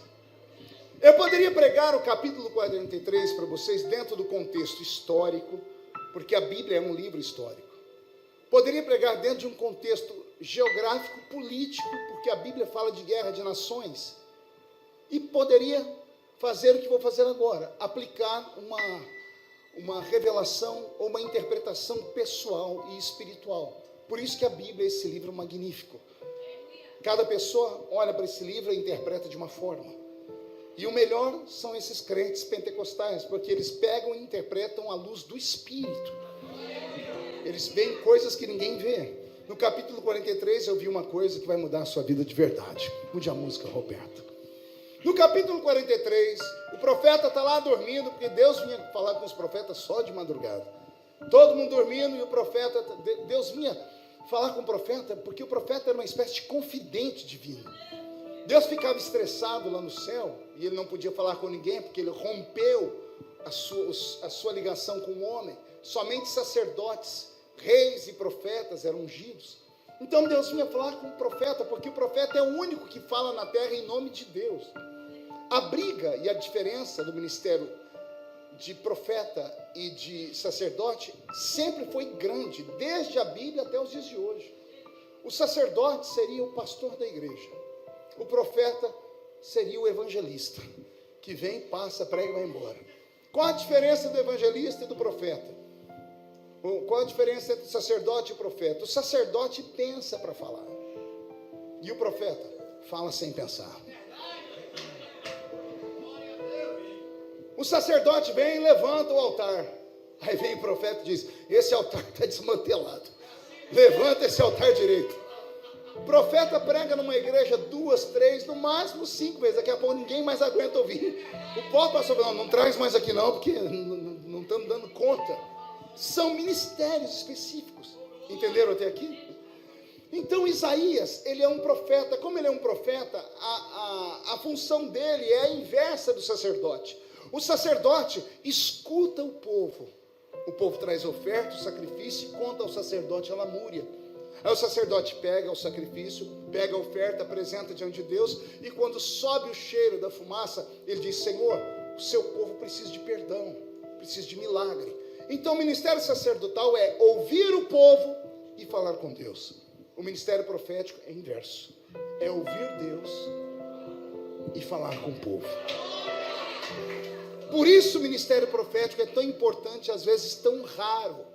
Eu poderia pregar o capítulo 43 para vocês dentro do contexto histórico, porque a Bíblia é um livro histórico. Poderia pregar dentro de um contexto geográfico, político, porque a Bíblia fala de guerra de nações. E poderia fazer o que vou fazer agora, aplicar uma revelação ou uma interpretação pessoal e espiritual. Por isso que a Bíblia é esse livro magnífico. Cada pessoa olha para esse livro e interpreta de uma forma. E o melhor são esses crentes pentecostais, porque eles pegam e interpretam à luz do Espírito. Eles veem coisas que ninguém vê. No capítulo 43 eu vi uma coisa que vai mudar a sua vida de verdade. Mude a música, Roberto. No capítulo 43, o profeta está lá dormindo, porque Deus vinha falar com os profetas só de madrugada. Todo mundo dormindo e o profeta, Deus vinha falar com o profeta, porque o profeta era uma espécie de confidente divino. Deus ficava estressado lá no céu, e ele não podia falar com ninguém, porque ele rompeu a sua ligação com o homem. Somente sacerdotes, reis e profetas eram ungidos. Então Deus vinha falar com o profeta, porque o profeta é o único que fala na terra em nome de Deus. A briga e a diferença do ministério de profeta e de sacerdote sempre foi grande, desde a Bíblia até os dias de hoje. O sacerdote seria o pastor da igreja. O profeta seria o evangelista, que vem, passa, prega e vai embora. Qual a diferença do evangelista e do profeta? Qual a diferença entre o sacerdote e o profeta? O sacerdote pensa para falar. E o profeta fala sem pensar. O sacerdote vem e levanta o altar. Aí vem o profeta e diz, esse altar está desmantelado. Levanta esse altar direito. O profeta prega numa igreja 2, 3, no máximo 5 vezes. Daqui a pouco ninguém mais aguenta ouvir. O povo passou, não traz mais aqui não, porque não estamos dando conta. São ministérios específicos. Entenderam até aqui? Então Isaías, ele é um profeta. Como ele é um profeta, a função dele é a inversa do sacerdote. O sacerdote escuta o povo. O povo traz oferta, o sacrifício, e conta ao sacerdote a lamúria. Aí o sacerdote pega o sacrifício, pega a oferta, apresenta diante de Deus, e quando sobe o cheiro da fumaça, ele diz: Senhor, o seu povo precisa de perdão, precisa de milagre. Então o ministério sacerdotal é ouvir o povo e falar com Deus. O ministério profético é inverso, é ouvir Deus e falar com o povo. Por isso o ministério profético é tão importante, às vezes tão raro.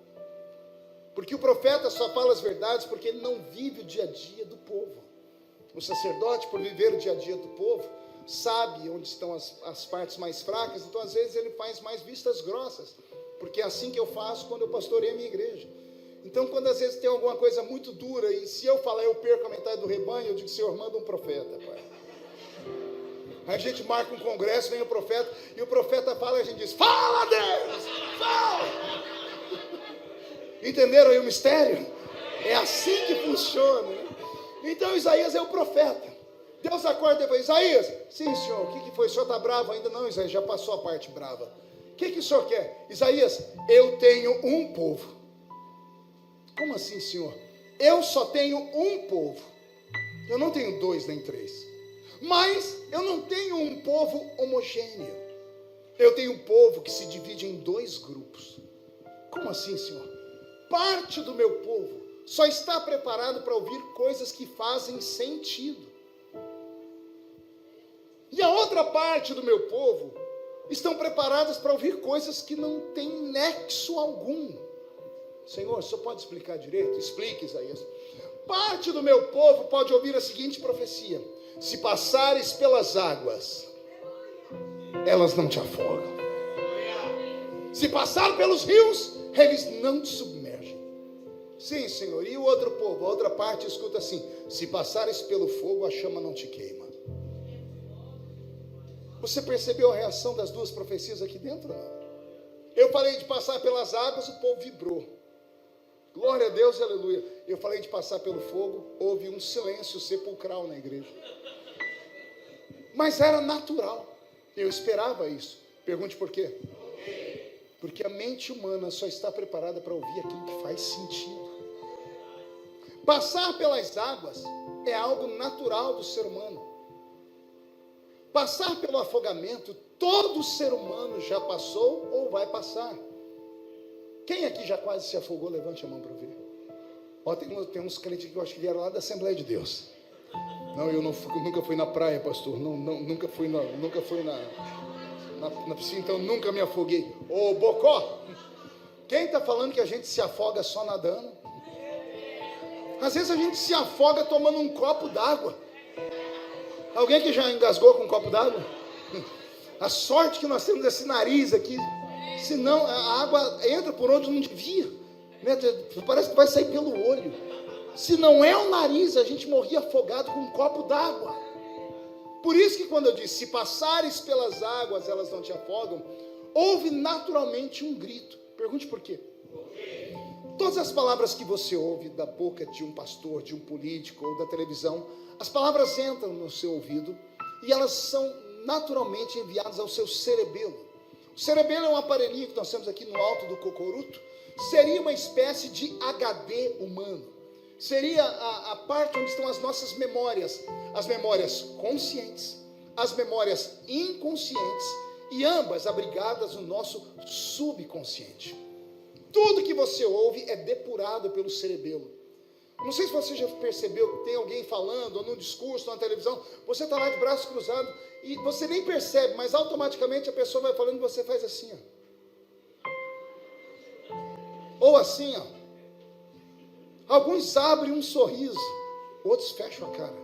Porque o profeta só fala as verdades porque ele não vive o dia a dia do povo. O sacerdote, por viver o dia a dia do povo, sabe onde estão as partes mais fracas, então às vezes ele faz mais vistas grossas. Porque é assim que eu faço quando eu pastoreio a minha igreja. Então quando às vezes tem alguma coisa muito dura, e se eu falar eu perco a metade do rebanho, eu digo: Senhor, manda um profeta, pai. Aí a gente marca um congresso, vem o profeta, e o profeta fala, e a gente diz: fala, Deus, fala. Entenderam aí o mistério? É assim que funciona, né? Então Isaías é o profeta. Deus acorda e fala: Isaías, sim, senhor, o que foi? O senhor está bravo ainda? Não, Isaías, já passou a parte brava. O que o senhor quer? Isaías, eu tenho um povo. Como assim, senhor? Eu só tenho um povo. Eu não tenho 2 nem 3. Mas eu não tenho um povo homogêneo. Eu tenho um povo que se divide em 2 grupos. Como assim, senhor? Parte do meu povo só está preparado para ouvir coisas que fazem sentido. E a outra parte do meu povo estão preparadas para ouvir coisas que não têm nexo algum. Senhor, o senhor pode explicar direito? Explique, Isaías. Parte do meu povo pode ouvir a seguinte profecia: se passares pelas águas, elas não te afogam. Se passar pelos rios, eles não te submergem. Sim, Senhor. E o outro povo, a outra parte, escuta assim: se passares pelo fogo, a chama não te queima. Você percebeu a reação das 2 profecias aqui dentro? Não? Eu falei de passar pelas águas, o povo vibrou. Glória a Deus, aleluia. Eu falei de passar pelo fogo, houve um silêncio sepulcral na igreja. Mas era natural. Eu esperava isso. Pergunte por quê? Porque a mente humana só está preparada para ouvir aquilo que faz sentido. Passar pelas águas é algo natural do ser humano. Passar pelo afogamento, todo ser humano já passou ou vai passar. Quem aqui já quase se afogou? Levante a mão para eu ver. Ó, tem uns crentes que eu acho que vieram lá da Assembleia de Deus. Não, eu nunca fui na praia, pastor. Nunca fui na piscina, então nunca me afoguei. Ô, Bocó, quem está falando que a gente se afoga só nadando? Às vezes a gente se afoga tomando um copo d'água. Alguém que já engasgou com um copo d'água? A sorte que nós temos esse nariz aqui. Senão a água entra por onde não devia, né? Parece que vai sair pelo olho. Se não é o nariz, a gente morria afogado com um copo d'água. Por isso que quando eu disse: se passares pelas águas, elas não te afogam, houve naturalmente um grito. Pergunte por quê? Todas as palavras que você ouve da boca de um pastor, de um político ou da televisão, as palavras entram no seu ouvido e elas são naturalmente enviadas ao seu cerebelo. O cerebelo é um aparelhinho que nós temos aqui no alto do cocoruto. Seria uma espécie de HD humano. Seria a parte onde estão as nossas memórias. As memórias conscientes, as memórias inconscientes, e ambas abrigadas no nosso subconsciente. Tudo que você ouve é depurado pelo cerebelo. Não sei se você já percebeu que tem alguém falando, ou num discurso, ou na televisão, você está lá de braços cruzados, e você nem percebe, mas automaticamente a pessoa vai falando e você faz assim, ó. Ou assim, ó. Alguns abrem um sorriso, outros fecham a cara.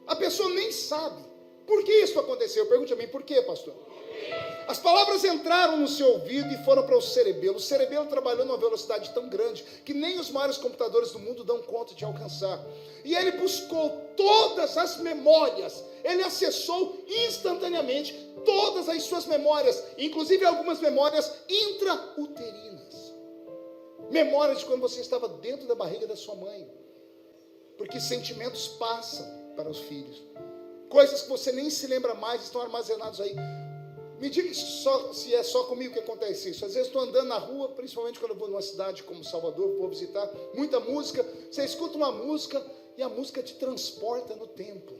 A pessoa nem sabe. Por que isso aconteceu? Pergunte a mim, por quê, pastor? As palavras entraram no seu ouvido e foram para o cerebelo. O cerebelo trabalhou numa velocidade tão grande que nem os maiores computadores do mundo dão conta de alcançar. E ele buscou todas as memórias. Ele acessou instantaneamente todas as suas memórias, inclusive algumas memórias intrauterinas. Memórias de quando você estava dentro da barriga da sua mãe. Porque sentimentos passam para os filhos. Coisas que você nem se lembra mais estão armazenados aí. Me diga se é só comigo que acontece isso. Às vezes estou andando na rua, principalmente quando eu vou numa cidade como Salvador, vou visitar, muita música. Você escuta uma música e a música te transporta no tempo.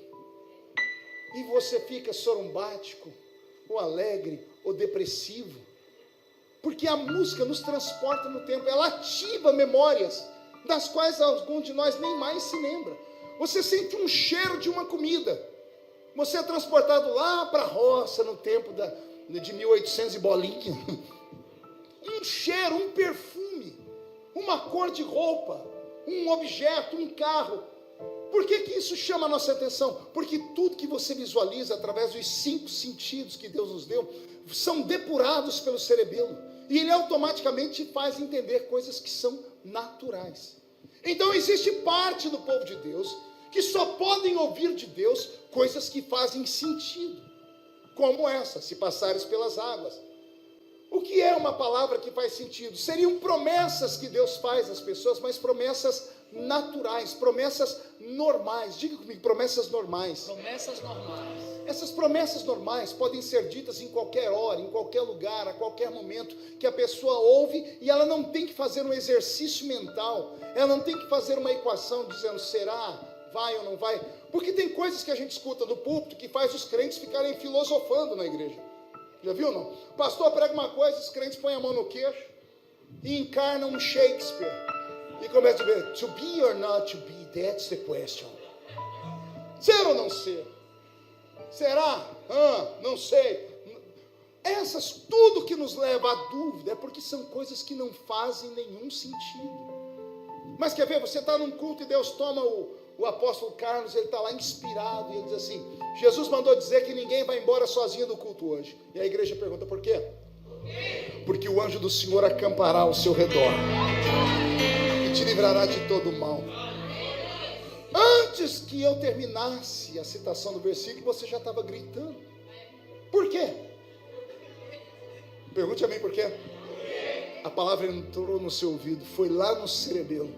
E você fica sorumbático, ou alegre, ou depressivo. Porque a música nos transporta no tempo. Ela ativa memórias, das quais algum de nós nem mais se lembra. Você sente um cheiro de uma comida. Você é transportado lá para a roça, no tempo de 1800 e bolinha. Um cheiro, um perfume, uma cor de roupa, um objeto, um carro. Por que isso chama a nossa atenção? Porque tudo que você visualiza através dos 5 sentidos que Deus nos deu, são depurados pelo cerebelo. E ele automaticamente te faz entender coisas que são naturais. Então existe parte do povo de Deus que só podem ouvir de Deus coisas que fazem sentido. Como essa, se passares pelas águas. O que é uma palavra que faz sentido? Seriam promessas que Deus faz às pessoas, mas promessas naturais, promessas normais. Diga comigo, promessas normais. Promessas normais. Essas promessas normais podem ser ditas em qualquer hora, em qualquer lugar, a qualquer momento, que a pessoa ouve, e ela não tem que fazer um exercício mental, ela não tem que fazer uma equação dizendo, será, vai ou não vai? Porque tem coisas que a gente escuta no púlpito que faz os crentes ficarem filosofando na igreja. Já viu, não? O pastor prega uma coisa, os crentes põem a mão no queixo e encarnam um Shakespeare. E começa a dizer, to be or not to be, that's the question. Ser ou não ser? Será? Não sei. Tudo que nos leva à dúvida é porque são coisas que não fazem nenhum sentido. Mas quer ver, você está num culto e Deus toma o apóstolo Carlos, ele está lá inspirado, e ele diz assim, Jesus mandou dizer que ninguém vai embora sozinho do culto hoje. E a igreja pergunta, por quê? Porque o anjo do Senhor acampará ao seu redor e te livrará de todo o mal. Antes que eu terminasse a citação do versículo, você já estava gritando. Por quê? Pergunte a mim por quê? A palavra entrou no seu ouvido, foi lá no cerebelo,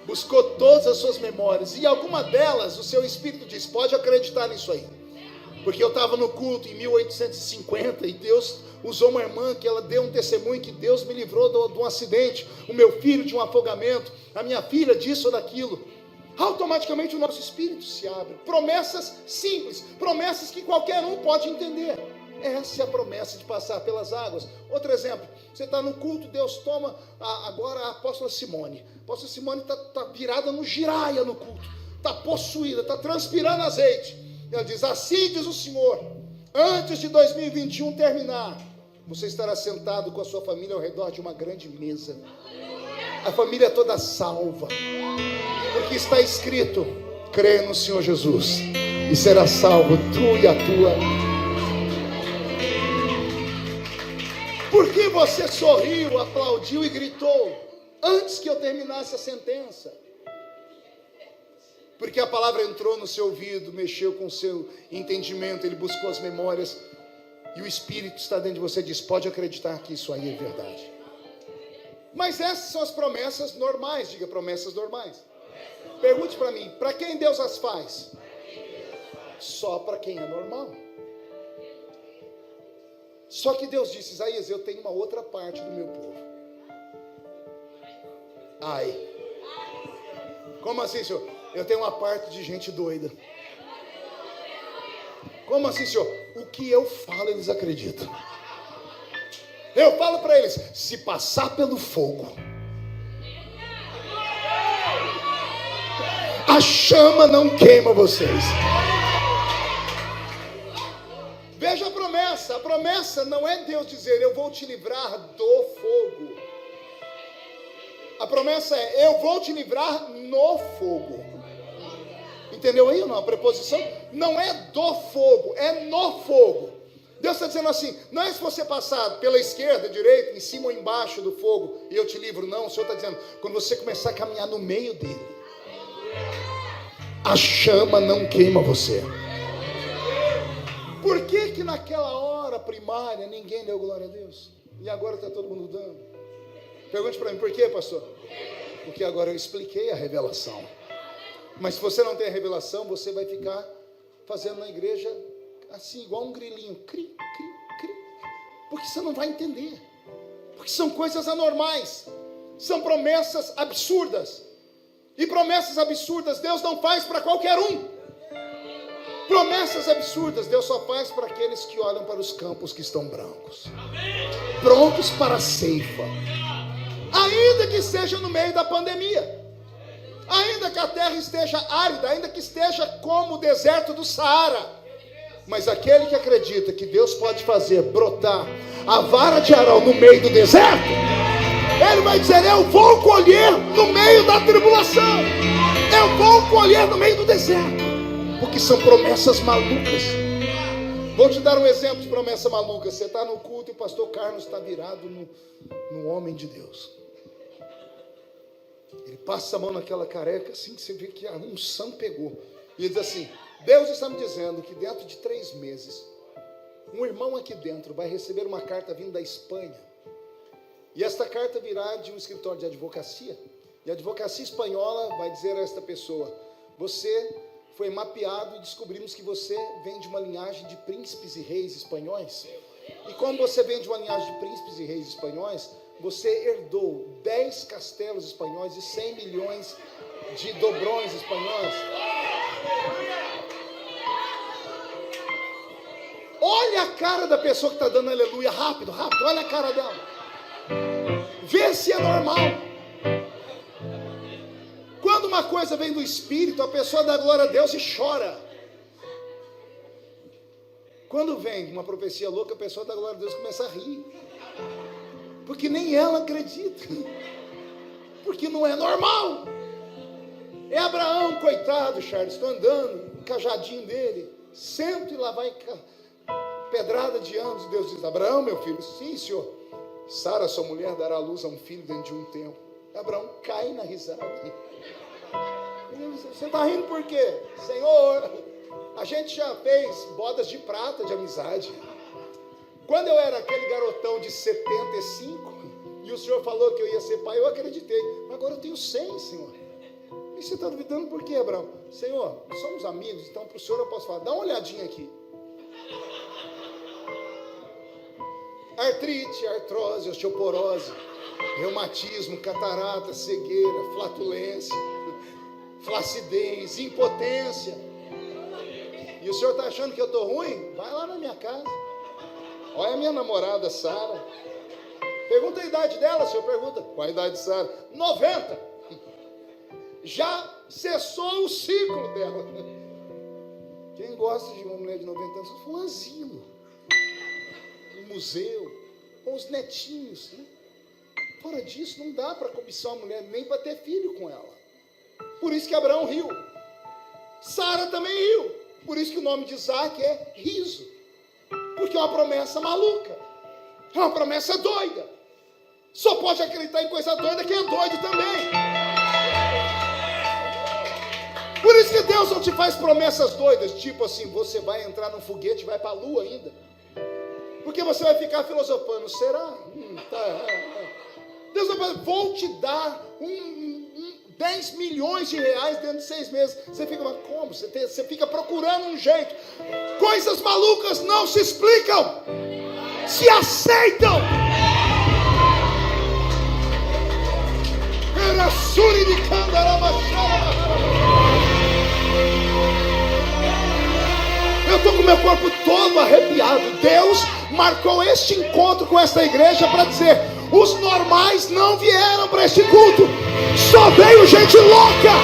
buscou todas as suas memórias, e alguma delas o seu espírito diz, pode acreditar nisso aí. Porque eu estava no culto em 1850 e Deus usou uma irmã que ela deu um testemunho que Deus me livrou de um acidente, o meu filho de um afogamento, a minha filha disso ou daquilo. Automaticamente o nosso espírito se abre. Promessas simples, promessas que qualquer um pode entender. Essa é a promessa de passar pelas águas. Outro exemplo, você está no culto, Deus toma agora a apóstola Simone. A apóstola Simone está virada no giraia no culto, está possuída, está transpirando azeite. Ela diz, assim diz o Senhor, antes de 2021 terminar, você estará sentado com a sua família ao redor de uma grande mesa. A família toda salva, porque está escrito, crê no Senhor Jesus e será salvo tu e a tua. Por que você sorriu, aplaudiu e gritou antes que eu terminasse a sentença? Porque a palavra entrou no seu ouvido, mexeu com o seu entendimento, ele buscou as memórias, e o Espírito está dentro de você e diz, pode acreditar que isso aí é verdade. Mas essas são as promessas normais, diga promessas normais. Pergunte para mim, para quem Deus as faz? Só para quem é normal. Só que Deus disse, Isaías, eu tenho uma outra parte do meu povo. Ai. Como assim, senhor? Eu tenho uma parte de gente doida. Como assim, senhor? O que eu falo, eles acreditam. Eu falo para eles, se passar pelo fogo, a chama não queima vocês. Veja a promessa não é Deus dizer, eu vou te livrar do fogo. A promessa é, eu vou te livrar no fogo. Entendeu aí ou não? A preposição não é do fogo, é no fogo. Deus está dizendo assim, não é se você passar pela esquerda, direita, em cima ou embaixo do fogo, e eu te livro, não. O Senhor está dizendo, quando você começar a caminhar no meio dele, a chama não queima você. Por que naquela hora primária ninguém deu glória a Deus? E agora está todo mundo dando? Pergunte para mim, por quê, pastor? Porque agora eu expliquei a revelação. Mas se você não tem a revelação, você vai ficar fazendo na igreja assim, igual um grilinho. Cri, cri, cri. Porque você não vai entender. Porque são coisas anormais. São promessas absurdas. E promessas absurdas Deus não faz para qualquer um. Promessas absurdas Deus só faz para aqueles que olham para os campos que estão brancos, prontos para a ceifa. Ainda que esteja no meio da pandemia, ainda que a terra esteja árida, ainda que esteja como o deserto do Saara, mas aquele que acredita que Deus pode fazer brotar a vara de Arão no meio do deserto, ele vai dizer: eu vou colher no meio da tribulação, eu vou colher no meio do deserto. Porque são promessas malucas. Vou te dar um exemplo de promessa maluca. Você está no culto e o pastor Carlos está virado no homem de Deus. Ele passa a mão naquela careca assim, que você vê que a unção pegou. E ele diz assim: Deus está me dizendo que dentro de 3 meses, um irmão aqui dentro vai receber uma carta vindo da Espanha. E esta carta virá de um escritório de advocacia. E a advocacia espanhola vai dizer a esta pessoa: você foi mapeado e descobrimos que você vem de uma linhagem de príncipes e reis espanhóis. E como você vem de uma linhagem de príncipes e reis espanhóis, você herdou 10 castelos espanhóis e 100 milhões de dobrões espanhóis. Olha a cara da pessoa que está dando aleluia, rápido, rápido, olha a cara dela. Vê se é normal. Quando uma coisa vem do Espírito, a pessoa dá glória a Deus e chora. Quando vem uma profecia louca, a pessoa dá glória a Deus e começa a rir. Porque nem ela acredita. Porque não é normal. É Abraão, coitado, Charles, estou andando, o cajadinho dele, sento e lá vai pedrada de anos. Deus diz: Abraão, meu filho, sim, senhor. Sara, sua mulher, dará à luz a um filho dentro de um tempo. Abraão cai na risada. Você está rindo por quê? Senhor, a gente já fez bodas de prata de amizade. Quando eu era aquele garotão de 75 e o senhor falou que eu ia ser pai, eu acreditei. Agora eu tenho 100, senhor. E você está duvidando por quê, Abraão? Senhor, somos amigos, então para o senhor eu posso falar. Dá uma olhadinha aqui. Artrite, artrose, osteoporose, reumatismo, catarata, cegueira, flatulência, flacidez, impotência. E o senhor está achando que eu estou ruim? Vai lá na minha casa. Olha a minha namorada Sara. Pergunta a idade dela, senhor. Pergunta. Qual a idade de Sara? 90. Já cessou o ciclo dela. Quem gosta de uma mulher de 90 anos, foi um asilo, um museu, com os netinhos, né? Fora disso, não dá para cobiçar uma mulher, nem para ter filho com ela. Por isso que Abraão riu. Sara também riu. Por isso que o nome de Isaac é riso. Porque é uma promessa maluca. É uma promessa doida. Só pode acreditar em coisa doida quem é doido também. Por isso que Deus não te faz promessas doidas. Tipo assim, você vai entrar num foguete e vai para a lua ainda. Porque você vai ficar filosofando. Será? Deus vai fazer, vou te dar 10 milhões de reais dentro de 6 meses. Você fica, mas como? Você fica procurando um jeito. Coisas malucas não se explicam, se aceitam. Eu estou com o meu corpo todo arrepiado. Deus marcou este encontro com esta igreja para dizer: os normais não vieram para este culto, só veio gente louca.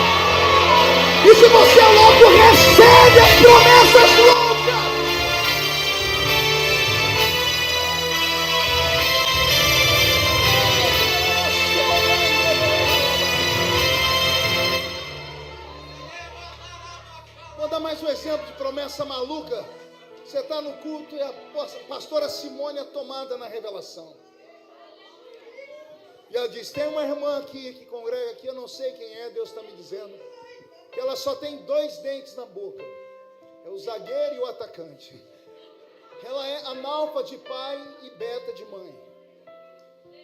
E se você é louco, recebe as promessas loucas. Vou dar mais um exemplo de promessa maluca. Você está no culto e a pastora Simone é tomada na revelação. E ela diz: tem uma irmã aqui que congrega aqui, eu não sei quem é, Deus está me dizendo, que ela só tem 2 dentes na boca. É o zagueiro e o atacante. Ela é analfa de pai e beta de mãe.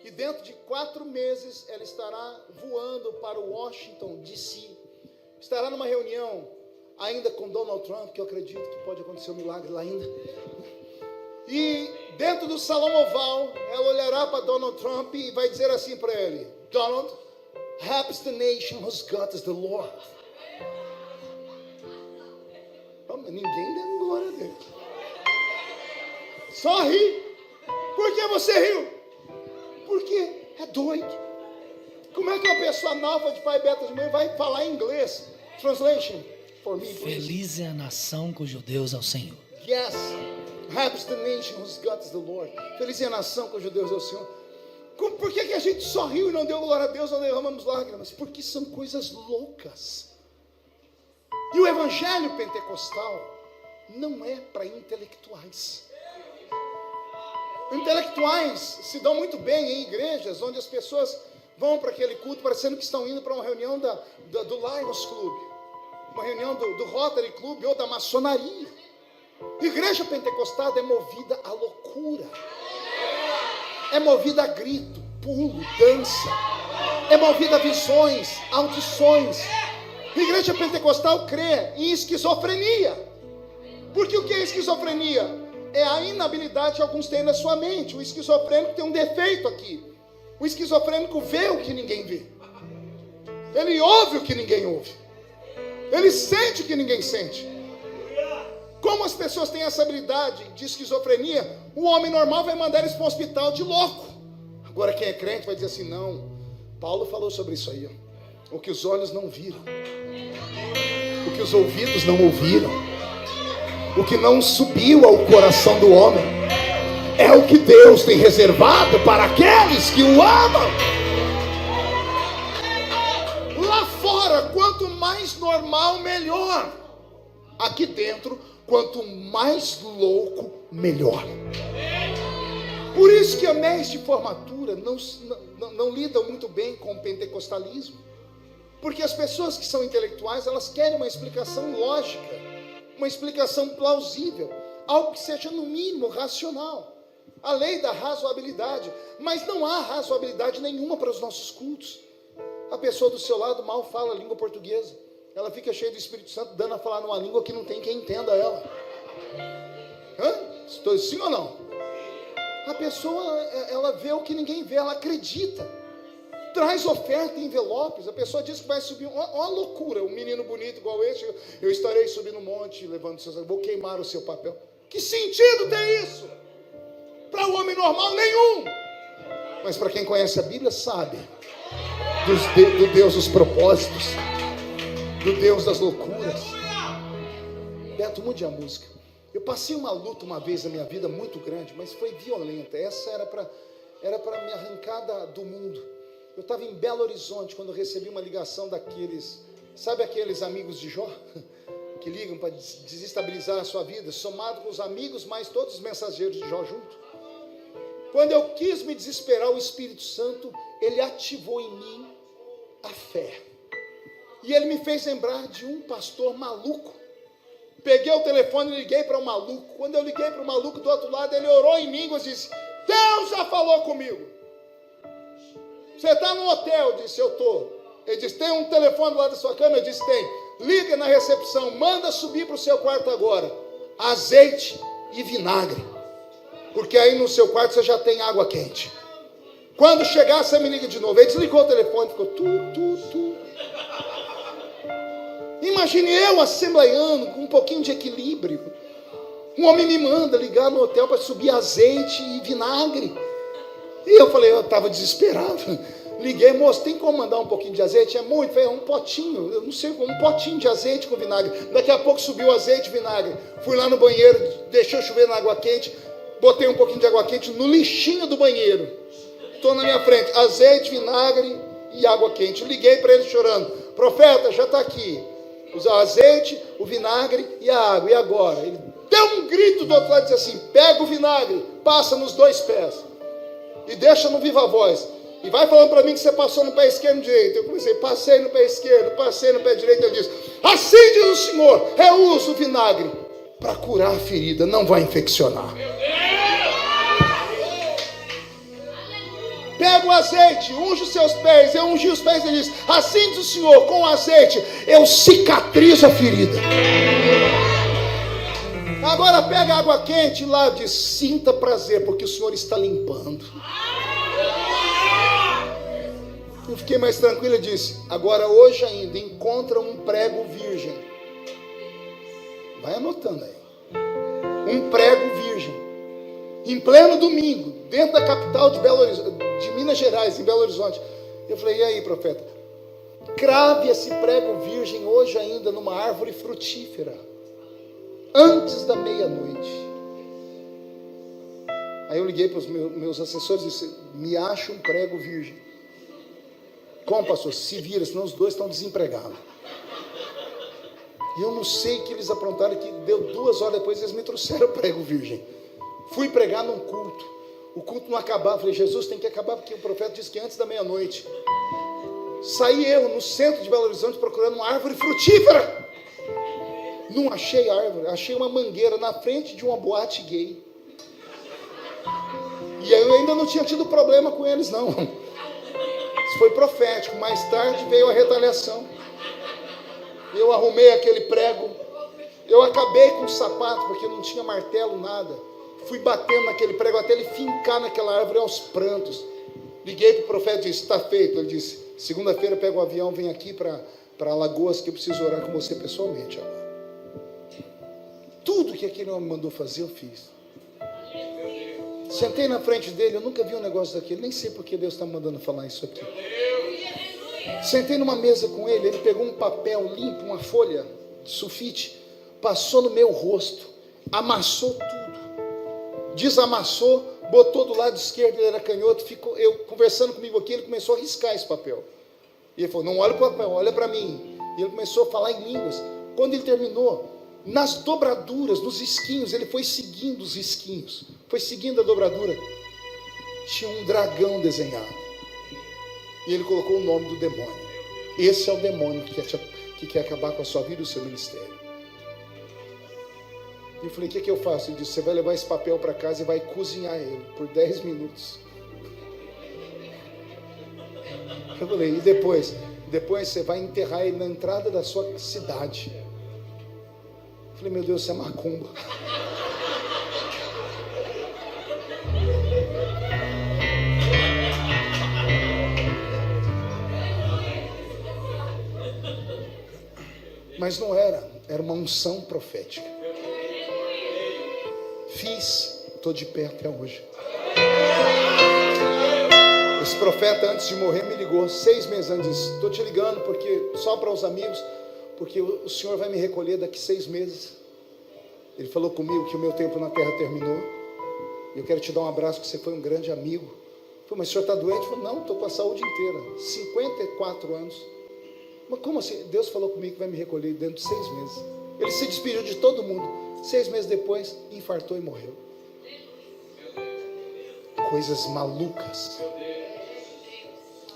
E dentro de 4 meses ela estará voando para Washington, D.C. Estará numa reunião ainda com Donald Trump, que eu acredito que pode acontecer um milagre lá ainda. E dentro do salão oval, ela olhará para Donald Trump e vai dizer assim para ele: Donald, happy the nation whose God is the Lord. Oh, mas ninguém deu glória a Deus. Só ri. Por que você riu? Porque é doido. Como é que uma pessoa nova de pai beta de mãe vai falar em inglês? Translation for me, please. Feliz é a nação cujo Deus é o Senhor. Yes. Happy is the nation whose God is the Lord. Feliz é a nação cujo Deus é o Senhor. Por que a gente só riu e não deu glória a Deus, não derramamos lágrimas? Porque são coisas loucas. E o evangelho pentecostal não é para intelectuais. Intelectuais se dão muito bem em igrejas onde as pessoas vão para aquele culto parecendo que estão indo para uma reunião do Lions Club, uma reunião do Rotary Club ou da maçonaria. Igreja pentecostal é movida à loucura, é movida a grito, pulo, dança, é movida a visões, audições. Igreja pentecostal crê em esquizofrenia. Porque o que é esquizofrenia? É a inabilidade que alguns têm na sua mente. O esquizofrênico tem um defeito aqui. O esquizofrênico vê o que ninguém vê. Ele ouve o que ninguém ouve. Ele sente o que ninguém sente. Como as pessoas têm essa habilidade de esquizofrenia, o homem normal vai mandar eles para um hospital de louco. Agora quem é crente vai dizer assim: não, Paulo falou sobre isso aí. O que os olhos não viram, o que os ouvidos não ouviram, o que não subiu ao coração do homem, é o que Deus tem reservado para aqueles que o amam. Lá fora, quanto mais normal, melhor. Aqui dentro, quanto mais louco, melhor. Por isso que a mês de formatura não lidam muito bem com o pentecostalismo. Porque as pessoas que são intelectuais, elas querem uma explicação lógica, uma explicação plausível, algo que seja no mínimo racional, a lei da razoabilidade. Mas não há razoabilidade nenhuma para os nossos cultos. A pessoa do seu lado mal fala a língua portuguesa, ela fica cheia do Espírito Santo, dando a falar numa língua que não tem quem entenda ela. Estou sim ou não? A pessoa, ela vê o que ninguém vê, ela acredita. Traz oferta em envelopes. A pessoa diz que vai subir. Uma loucura. Um menino bonito igual esse, eu estarei subindo um monte, levando seus. Vou queimar o seu papel. Que sentido tem isso? Para o homem normal, nenhum. Mas para quem conhece a Bíblia, sabe do Deus dos propósitos, do Deus das loucuras. Beto, mude a música. Eu passei uma luta uma vez na minha vida muito grande, mas foi violenta. Essa era para me arrancar do mundo. Eu estava em Belo Horizonte quando eu recebi uma ligação daqueles, sabe aqueles amigos de Jó? Que ligam para desestabilizar a sua vida, somado com os amigos, mais todos os mensageiros de Jó junto. Quando eu quis me desesperar, o Espírito Santo, ele ativou em mim a fé. E ele me fez lembrar de um pastor maluco. Peguei o telefone e liguei para o maluco. Quando eu liguei para o maluco do outro lado, ele orou em línguas e disse: Deus já falou comigo. Você está no hotel? Eu disse: eu estou. Ele disse: tem um telefone do lado da sua cama? Eu disse: tem. Liga na recepção, manda subir para o seu quarto agora azeite e vinagre, porque aí no seu quarto você já tem água quente. Quando chegar, você me liga de novo. Ele desligou o telefone, ficou tu. Imagine eu, assembleiano, com um pouquinho de equilíbrio. Um homem me manda ligar no hotel para subir azeite e vinagre. E eu falei, eu estava desesperado. Liguei: moço, tem como mandar um pouquinho de azeite? É muito, falei, um potinho, eu não sei, um potinho de azeite com vinagre. Daqui a pouco subiu o azeite e vinagre. Fui lá no banheiro, deixei chover na água quente, botei um pouquinho de água quente no lixinho do banheiro. Estou na minha frente, azeite, vinagre e água quente. Liguei para ele chorando: profeta, já está aqui. O azeite, o vinagre e a água. E agora? Ele deu um grito do outro lado e disse assim: pega o vinagre, passa nos 2 pés e deixa no viva voz. E vai falando para mim que você passou no pé esquerdo e no direito. Eu comecei: passei no pé esquerdo, passei no pé direito. Ele disse: assim diz o Senhor, eu uso o vinagre para curar a ferida, não vai infeccionar. Pega o azeite, unge os seus pés. Eu ungi os pés e ele diz: assim diz o Senhor, com o azeite eu cicatrizo a ferida. Agora pega água quente e lá diz: sinta prazer, porque o Senhor está limpando. Eu fiquei mais tranquilo e disse: agora hoje ainda encontra um prego virgem. Vai anotando aí. Um prego virgem. Em pleno domingo, dentro da capital de Minas Gerais, em Belo Horizonte. Eu falei: e aí, profeta? Crave esse prego virgem hoje ainda numa árvore frutífera, antes da meia-noite. Aí eu liguei para os meus assessores e disse: me acha um prego virgem. Como, pastor? Se vira, senão os dois estão desempregados. E eu não sei o que eles aprontaram, que deu 2 horas depois, eles me trouxeram o prego virgem. Fui pregar num culto. O culto não acabava. Falei: Jesus, tem que acabar, porque o profeta disse que antes da meia-noite. Saí eu no centro de Belo Horizonte procurando uma árvore frutífera. Não achei árvore, achei uma mangueira na frente de uma boate gay. E eu ainda não tinha tido problema com eles, não. Isso foi profético. Mais tarde veio a retaliação. Eu arrumei aquele prego. Eu acabei com o sapato, porque não tinha martelo, nada. Fui batendo naquele prego até ele fincar naquela árvore aos prantos. Liguei para o profeta e disse: está feito. Ele disse: segunda-feira pega o avião, vem aqui para Alagoas, que eu preciso orar com você pessoalmente agora. Tudo que aquele homem mandou fazer, eu fiz. Sentei na frente dele, eu nunca vi um negócio daquele, nem sei porque Deus está mandando falar isso aqui. Sentei numa mesa com ele, ele pegou um papel limpo, uma folha de sulfite, passou no meu rosto, amassou tudo, desamassou, botou do lado esquerdo, ele era canhoto, ficou, eu conversando comigo aqui, ele começou a riscar esse papel. E ele falou: não olha para o papel, olha para mim. E ele começou a falar em línguas. Quando ele terminou, nas dobraduras, nos risquinhos, ele foi seguindo os risquinhos, foi seguindo a dobradura, tinha um dragão desenhado. E ele colocou o nome do demônio. Esse é o demônio que quer acabar com a sua vida e o seu ministério. E eu falei: o que eu faço? Ele disse: você vai levar esse papel para casa e vai cozinhar ele por 10 minutos. Eu falei: e depois? Depois você vai enterrar ele na entrada da sua cidade. Eu falei: meu Deus, isso é macumba. Mas não era uma unção profética. Fiz, estou de pé até hoje. Esse profeta, antes de morrer, me ligou 6 meses antes. Disse: estou te ligando porque só para os amigos, porque o Senhor vai me recolher daqui 6 meses. Ele falou comigo que o meu tempo na terra terminou. Eu quero te dar um abraço, que você foi um grande amigo. Eu falei: mas o senhor está doente? Eu falei: não, estou com a saúde inteira. 54 anos. Mas como assim? Deus falou comigo que vai me recolher dentro de 6 meses. Ele se despediu de todo mundo. 6 meses depois, infartou e morreu. Coisas malucas.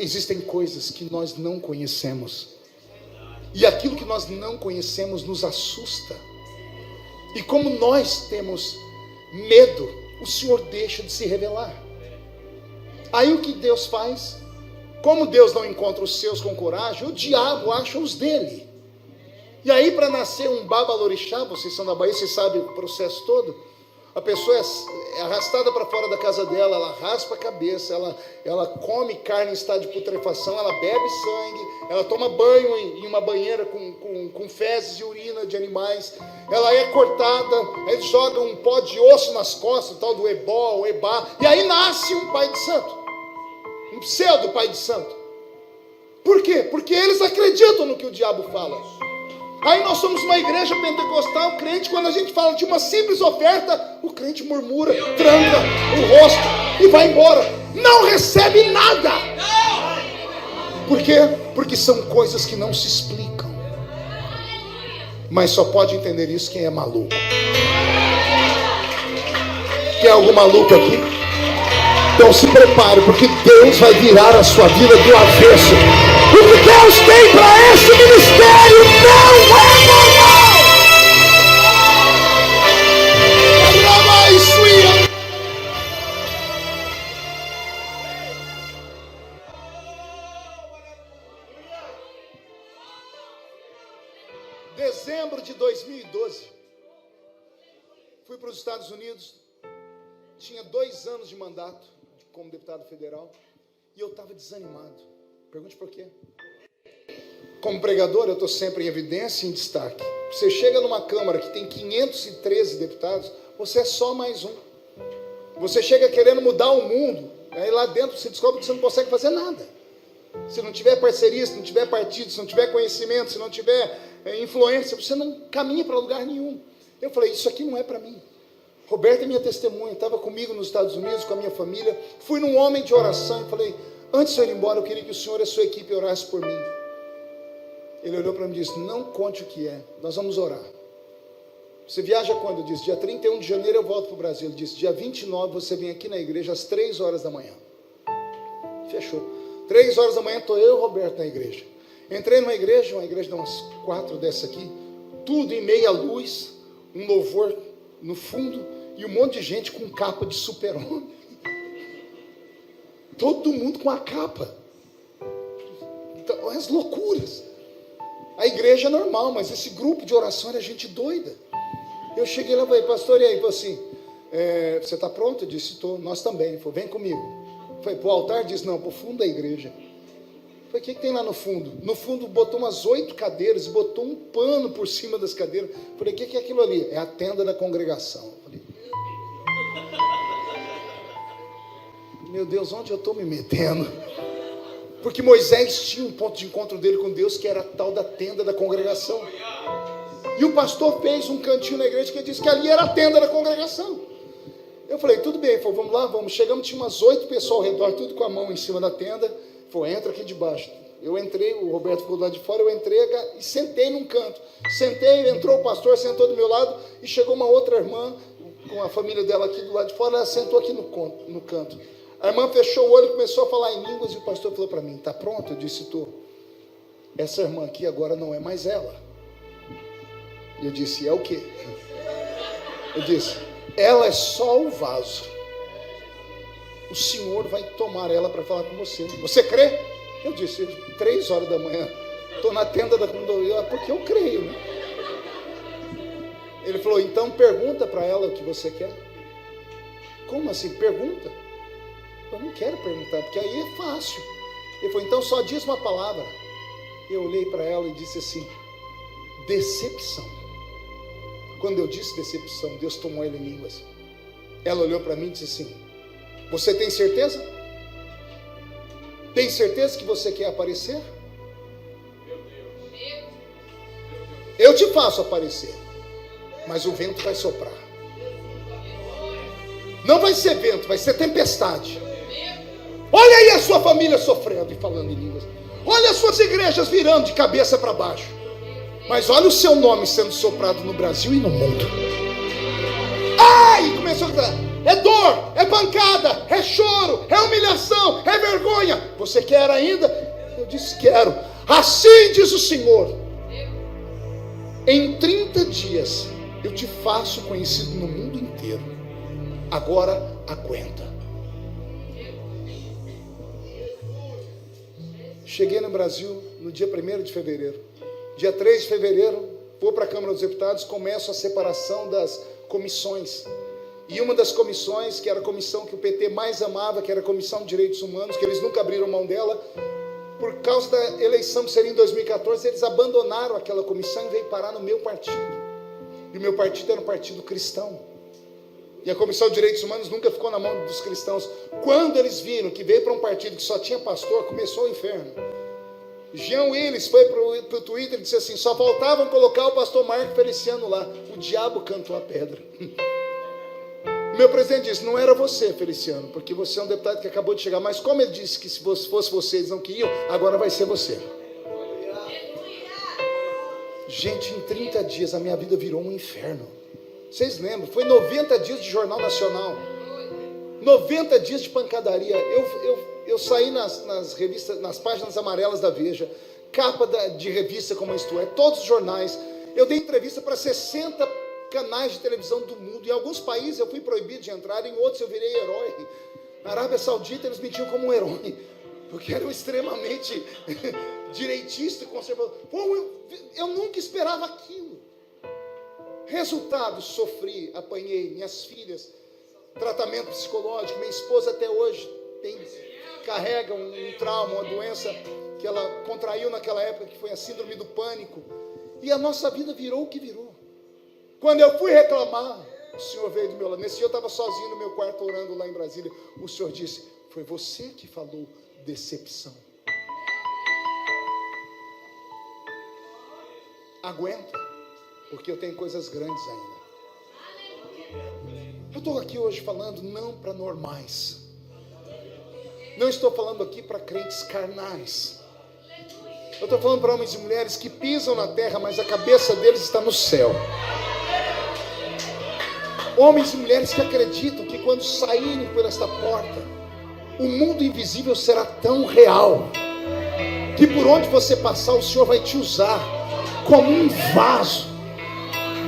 Existem coisas que nós não conhecemos. E aquilo que nós não conhecemos nos assusta. E como nós temos medo, o Senhor deixa de se revelar. Aí o que Deus faz? Como Deus não encontra os seus com coragem, o diabo acha os dele. E aí, para nascer um babalorixá, vocês são da Bahia, vocês sabem o processo todo. A pessoa é arrastada para fora da casa dela, ela raspa a cabeça, ela come carne em estado de putrefação, ela bebe sangue, ela toma banho em uma banheira com fezes e urina de animais, ela é cortada, eles jogam um pó de osso nas costas, o tal do ebó, o ebá, e aí nasce um pai de santo, um pseudo pai de santo. Por quê? Porque eles acreditam no que o diabo fala. Aí nós somos uma igreja pentecostal, crente, quando a gente fala de uma simples oferta, o crente murmura, tranca o rosto e vai embora. Não recebe nada. Por quê? Porque são coisas que não se explicam. Mas só pode entender isso quem é maluco. Tem algum maluco aqui? Então se prepare, porque Deus vai virar a sua vida do avesso. O que Deus tem para esse ministério não é normal. Dezembro de 2012, Fui para os Estados Unidos, tinha 2 anos de mandato como deputado federal, e eu estava desanimado. Pergunte por quê. Como pregador, eu estou sempre em evidência e em destaque. Você chega numa Câmara que tem 513 deputados, você é só mais um. Você chega querendo mudar o mundo, aí lá dentro você descobre que você não consegue fazer nada. Se não tiver parceria, se não tiver partido, se não tiver conhecimento, se não tiver influência, você não caminha para lugar nenhum. Eu falei, isso aqui não é para mim. Roberta é minha testemunha, estava comigo nos Estados Unidos, com a minha família. Fui num homem de oração e falei, antes de eu ir embora, eu queria que o senhor e a sua equipe orassem por mim. Ele olhou para mim e disse, não conte o que é, nós vamos orar. Você viaja quando? Eu disse, dia 31 de janeiro eu volto para o Brasil. Ele disse, dia 29 você vem aqui na igreja às 3 horas da manhã. Fechou. 3 horas da manhã estou eu e o Roberto na igreja. Entrei numa igreja de umas 4 dessa aqui, tudo em meia luz, um louvor no fundo e um monte de gente com capa de super-homem. Todo mundo com a capa. Então, as loucuras. A igreja é normal, mas esse grupo de oração era gente doida. Eu cheguei lá e falei, pastor, e aí? Ele falou assim, você está pronto? Eu disse, estou. Nós também. Ele falou, vem comigo. Foi para o altar? Ele disse, não, para o fundo da igreja. Eu falei, o que tem lá no fundo? No fundo botou umas 8 cadeiras, botou um pano por cima das cadeiras. Eu falei, o que é aquilo ali? É a tenda da congregação. Eu falei, meu Deus, onde eu estou me metendo? Porque Moisés tinha um ponto de encontro dele com Deus, que era a tal da tenda da congregação. E o pastor fez um cantinho na igreja que disse que ali era a tenda da congregação. Eu falei, tudo bem. Ele falou, vamos lá, vamos. Chegamos, tinha umas 8 pessoas ao redor, tudo com a mão em cima da tenda. Ele falou, entra aqui debaixo. Eu entrei, o Roberto ficou do lado de fora, eu entrei e sentei num canto. Sentei, entrou o pastor, sentou do meu lado, e chegou uma outra irmã, com a família dela aqui do lado de fora, ela sentou aqui no canto. A irmã fechou o olho e começou a falar em línguas, e o pastor falou para mim, está pronto? Eu disse, estou. Essa irmã aqui agora não é mais ela. Eu disse, é o quê? Eu disse, ela é só o vaso. O Senhor vai tomar ela para falar com você. Você crê? Eu disse, 3 horas da manhã, estou na tenda da comunidade, porque eu creio, né? Ele falou, então pergunta para ela o que você quer. Como assim? Pergunta. Eu não quero perguntar, porque aí é fácil. Ele falou, então só diz uma palavra. Eu olhei para ela e disse assim, decepção. Quando eu disse decepção, Deus tomou ela em línguas. Ela olhou para mim e disse assim, você tem certeza? Tem certeza que você quer aparecer? Eu te faço aparecer, mas o vento vai soprar. Não vai ser vento, vai ser tempestade. Olha aí a sua família sofrendo e falando em línguas. Olha as suas igrejas virando de cabeça para baixo. Mas olha o seu nome sendo soprado no Brasil e no mundo. Ai, começou a gritar. É dor, é pancada, é choro, é humilhação, é vergonha. Você quer ainda? Eu disse, quero. Assim diz o Senhor. Em 30 dias eu te faço conhecido no mundo inteiro. Agora aguenta. Cheguei no Brasil no dia 1º de fevereiro. Dia 3 de fevereiro, vou para a Câmara dos Deputados, começo a separação das comissões. E uma das comissões, que era a comissão que o PT mais amava, que era a Comissão de Direitos Humanos, que eles nunca abriram mão dela, por causa da eleição que seria em 2014, eles abandonaram aquela comissão e veio parar no meu partido. E o meu partido era um partido cristão. E a Comissão de Direitos Humanos nunca ficou na mão dos cristãos. Quando eles viram que veio para um partido que só tinha pastor, começou o inferno. Jean Willis foi para o Twitter e disse assim, só faltavam colocar o pastor Marco Feliciano lá. O diabo cantou a pedra. Meu presidente disse, não era você, Feliciano, porque você é um deputado que acabou de chegar, mas como ele disse que se fosse você eles não queriam, agora vai ser você. Gente, em 30 dias a minha vida virou um inferno. Vocês lembram? Foi 90 dias de Jornal Nacional. 90 dias de pancadaria. Eu saí nas revistas, nas páginas amarelas da Veja, capa de revista como Isto É, todos os jornais. Eu dei entrevista para 60 canais de televisão do mundo. Em alguns países eu fui proibido de entrar, em outros eu virei herói. Na Arábia Saudita eles me tinham como um herói, porque eram extremamente direitistas e conservadores. Eu nunca esperava aquilo. Resultado, sofri, apanhei, minhas filhas, tratamento psicológico, minha esposa até hoje carrega um trauma, uma doença que ela contraiu naquela época, que foi a síndrome do pânico, e a nossa vida virou o que virou. Quando eu fui reclamar, o Senhor veio do meu lado. Nesse dia eu estava sozinho no meu quarto orando lá em Brasília. O Senhor disse: foi você que falou decepção. Aguenta, porque eu tenho coisas grandes ainda. Eu estou aqui hoje falando não para normais. Não estou falando aqui para crentes carnais. Eu estou falando para homens e mulheres que pisam na terra, mas a cabeça deles está no céu. Homens e mulheres que acreditam que quando saírem por esta porta, o mundo invisível será tão real, que por onde você passar, o Senhor vai te usar como um vaso.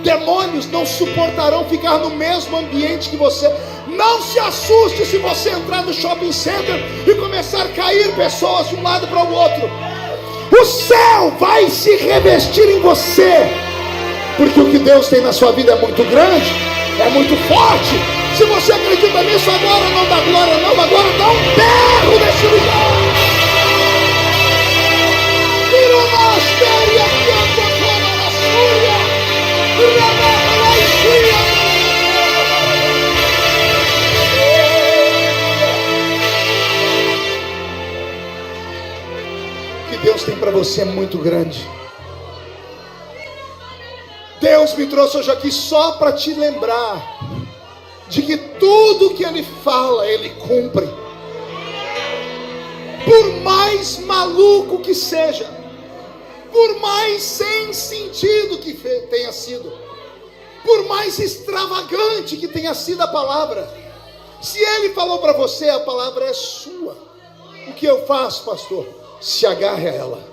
Demônios não suportarão ficar no mesmo ambiente que você. Não se assuste se você entrar no shopping center e começar a cair pessoas de um lado para o outro. O céu vai se revestir em você, porque o que Deus tem na sua vida é muito grande, é muito forte. Se você acredita nisso, agora não dá glória não, agora dá um berro nesse lugar. O que Deus tem para você é muito grande. Deus me trouxe hoje aqui só para te lembrar de que tudo que Ele fala, Ele cumpre. Por mais maluco que seja, por mais sem sentido que tenha sido, por mais extravagante que tenha sido a palavra, se Ele falou para você, a palavra é sua. O que eu faço, pastor? Se agarre a ela.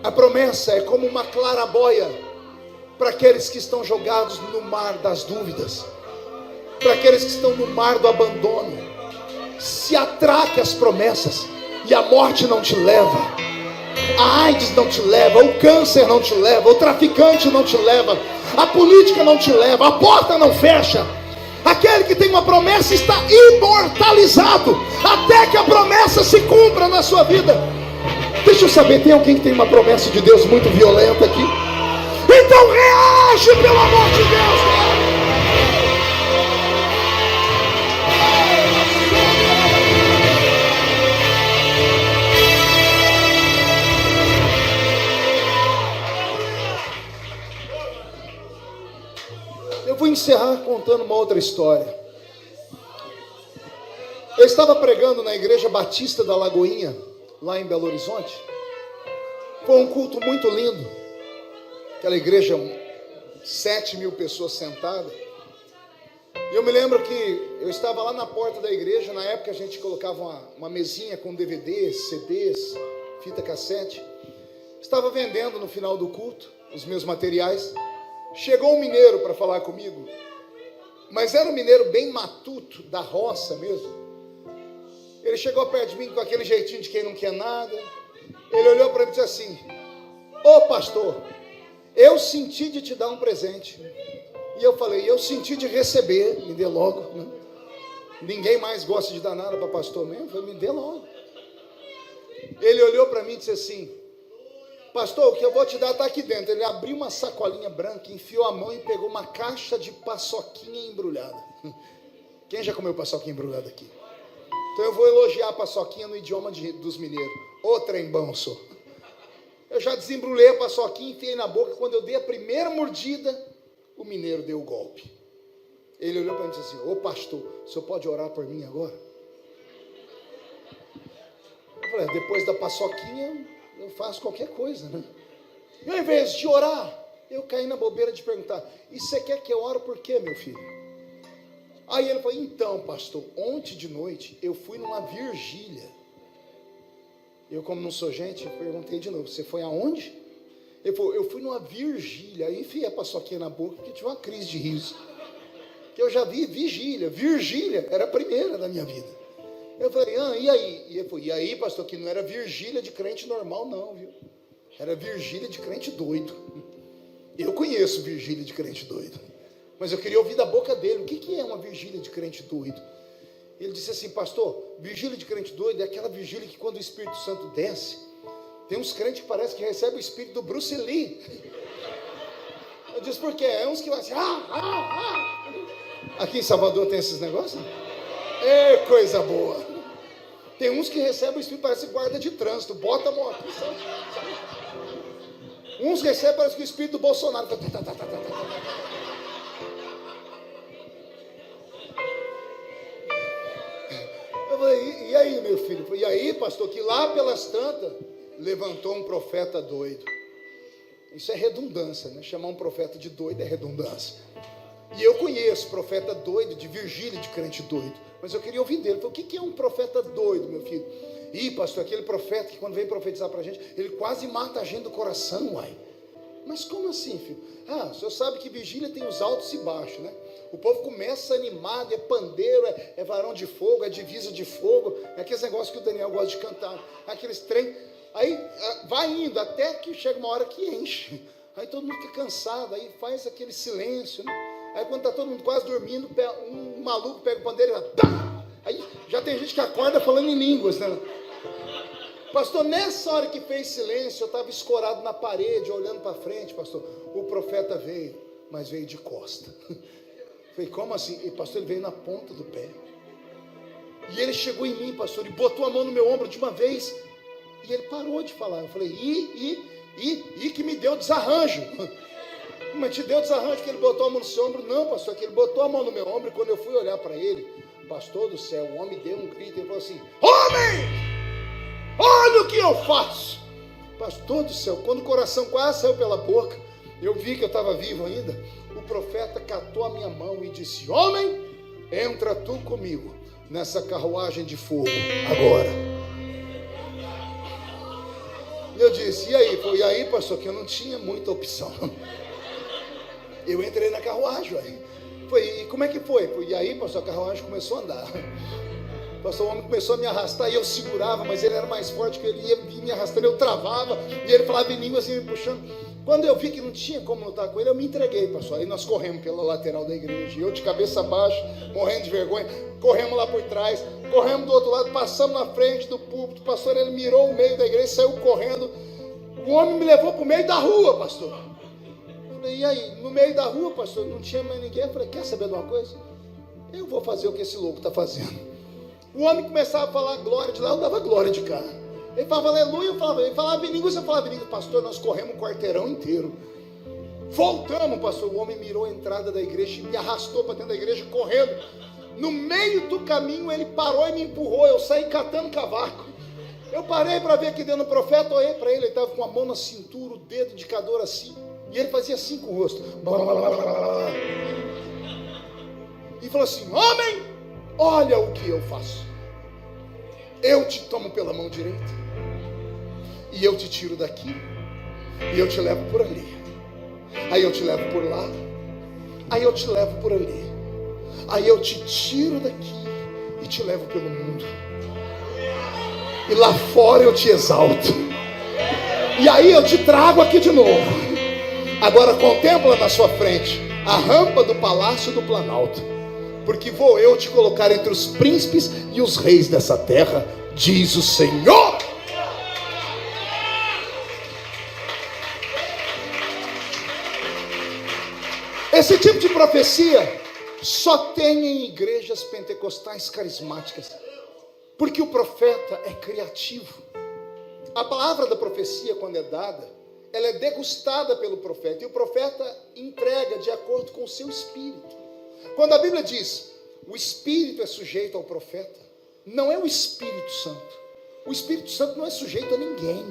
A promessa é como uma clarabóia para aqueles que estão jogados no mar das dúvidas, para aqueles que estão no mar do abandono. Se atraque às promessas, e a morte não te leva, a AIDS não te leva, o câncer não te leva, o traficante não te leva, a política não te leva, a porta não fecha. Aquele que tem uma promessa está imortalizado até que a promessa se cumpra na sua vida. Deixa eu saber, tem alguém que tem uma promessa de Deus muito violenta aqui? Então reage, pelo amor de Deus, cara. Eu vou encerrar contando uma outra história. Eu estava pregando na Igreja Batista da Lagoinha, lá em Belo Horizonte. Foi um culto muito lindo. Aquela igreja, 7.000 pessoas sentadas. E eu me lembro que eu estava lá na porta da igreja. Na época a gente colocava uma mesinha com DVDs, CDs, fita cassete. Estava vendendo no final do culto os meus materiais. Chegou um mineiro para falar comigo, mas era um mineiro bem matuto, da roça mesmo. Ele chegou perto de mim com aquele jeitinho de quem não quer nada. Ele olhou para mim e disse assim: ô pastor, eu senti de te dar um presente. E eu falei: eu senti de receber, me dê logo, né? Ninguém mais gosta de dar nada para pastor mesmo. Eu falei: me dê logo. Ele olhou para mim e disse assim: pastor, o que eu vou te dar está aqui dentro. Ele abriu uma sacolinha branca, enfiou a mão e pegou uma caixa de paçoquinha embrulhada. Quem já comeu paçoquinha embrulhada aqui? Então eu vou elogiar a paçoquinha no idioma dos mineiros. Ô trem bom, sou. Eu já desembrulhei a paçoquinha, enfiei na boca. Quando eu dei a primeira mordida, o mineiro deu o golpe. Ele olhou para mim e disse assim: ô pastor, o senhor pode orar por mim agora? Eu falei: depois da paçoquinha eu faço qualquer coisa, né? E ao invés de orar, eu caí na bobeira de perguntar: e você quer que eu ore por quê, meu filho? Aí ele falou: então, pastor, ontem de noite eu fui numa vigília. Eu, como não sou gente, eu perguntei de novo: você foi aonde? Ele falou: eu fui numa vigília. Aí enfiei a paçoquinha na boca, porque tive uma crise de riso. Que eu já vi vigília. Virgília era a primeira da minha vida. Eu falei: e aí? E ele falou: e aí, pastor, que não era vigília de crente normal não, viu? Era vigília de crente doido. conheço vigília de crente doido, mas eu queria ouvir da boca dele, o que é uma vigília de crente doido? Ele disse assim: pastor, vigília de crente doido é aquela vigília que quando o Espírito Santo desce, tem uns crentes que parece que recebem o espírito do Bruce Lee. Eu disse: por quê? É uns que vão assim, Aqui em Salvador tem esses negócios? É coisa boa. Tem uns que recebem o espírito, parece guarda de trânsito, bota a moto. Uns recebem, parece que o espírito do Bolsonaro. Eu falei: e aí, meu filho? E aí, pastor, que lá pelas tantas levantou um profeta doido. Isso é redundância, né? Chamar um profeta de doido é redundância. E eu conheço profeta doido, de vigília de crente doido, mas eu queria ouvir dele. Então, o que é um profeta doido, meu filho? Ih, pastor, aquele profeta que quando vem profetizar pra gente, ele quase mata a gente do coração, uai. Mas como assim, filho? O senhor sabe que vigília tem os altos e baixos, né? O povo começa animado, é pandeiro, é varão de fogo, é divisa de fogo, é aqueles negócios que o Daniel gosta de cantar, aqueles trem. Aí vai indo, até que chega uma hora que enche. Aí todo mundo fica cansado, aí faz aquele silêncio, né? Aí quando está todo mundo quase dormindo, um maluco pega o pandeiro e vai... Aí já tem gente que acorda falando em línguas, né? Pastor, nessa hora que fez silêncio, eu estava escorado na parede, olhando para frente, pastor. O profeta veio, mas veio de costa. Falei: como assim? E pastor, ele veio na ponta do pé. E ele chegou em mim, pastor, e botou a mão no meu ombro de uma vez. E ele parou de falar. Eu falei: que me deu desarranjo. Mas te deu desarranjo que ele botou a mão no seu ombro? Não, pastor, que ele botou a mão no meu ombro. E quando eu fui olhar para ele, pastor do céu, o homem deu um grito. Ele falou assim: homem, olha o que eu faço. Pastor do céu, quando o coração quase saiu pela boca, eu vi que eu estava vivo ainda. O profeta catou a minha mão e disse: homem, entra tu comigo nessa carruagem de fogo agora. Eu disse: e aí? E aí, pastor, que eu não tinha muita opção. Eu entrei na carruagem, e como é que foi? E aí, pastor, a carruagem começou a andar. Pastor, o homem começou a me arrastar e eu segurava, mas ele era mais forte que ele, ia me arrastando, eu travava, e ele falava em língua assim, me puxando. Quando eu vi que não tinha como lutar com ele, eu me entreguei, pastor. Aí nós corremos pela lateral da igreja, e eu de cabeça baixa, morrendo de vergonha, corremos lá por trás, corremos do outro lado, passamos na frente do púlpito, pastor, ele mirou o meio da igreja, saiu correndo. O homem me levou para o meio da rua, pastor. E aí, no meio da rua, pastor, não tinha mais ninguém. Eu falei: quer saber de uma coisa? Eu vou fazer o que esse louco está fazendo. O homem começava a falar glória de lá, eu dava glória de cá. Ele falava aleluia, ele falava em línguas, eu falava em línguas. Pastor, nós corremos um quarteirão inteiro. Voltamos, pastor, o homem mirou a entrada da igreja e me arrastou para dentro da igreja, correndo. No meio do caminho, ele parou e me empurrou, eu saí catando cavaco. Eu parei para ver aqui dentro do profeta, olhei para ele estava com a mão na cintura, o dedo indicador assim. E ele fazia assim com o rosto. E falou assim: homem, olha o que eu faço. Eu te tomo pela mão direita, e eu te tiro daqui, e eu te levo por ali. Aí eu te levo por lá, aí eu te levo por ali. Aí eu te tiro daqui e te levo pelo mundo. E lá fora eu te exalto. E aí eu te trago aqui de novo. Agora contempla na sua frente a rampa do palácio do Planalto, porque vou eu te colocar entre os príncipes e os reis dessa terra, diz o Senhor. Esse tipo de profecia só tem em igrejas pentecostais carismáticas, porque o profeta é criativo. A palavra da profecia, quando é dada, ela é degustada pelo profeta, e o profeta entrega de acordo com o seu espírito. Quando a Bíblia diz, o espírito é sujeito ao profeta, não é o Espírito Santo. O Espírito Santo não é sujeito a ninguém,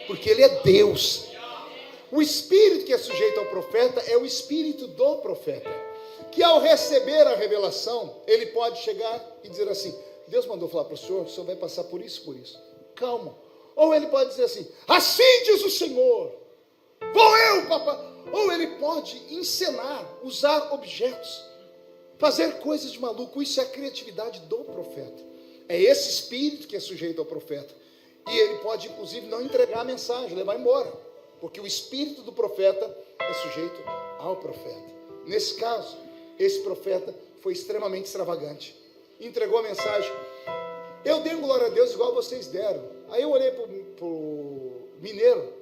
porque ele é Deus. O espírito que é sujeito ao profeta é o espírito do profeta, que ao receber a revelação, ele pode chegar e dizer assim: Deus mandou falar para o senhor vai passar por isso, calma. Ou ele pode dizer assim: assim diz o Senhor, vou eu, papai. Ou ele pode encenar, usar objetos, fazer coisas de maluco. Isso é a criatividade do profeta. É esse espírito que é sujeito ao profeta. E ele pode, inclusive, não entregar a mensagem, levar embora, porque o espírito do profeta é sujeito ao profeta. Nesse caso, esse profeta foi extremamente extravagante. Entregou a mensagem. Eu dei glória a Deus igual vocês deram. Aí eu olhei para o mineiro.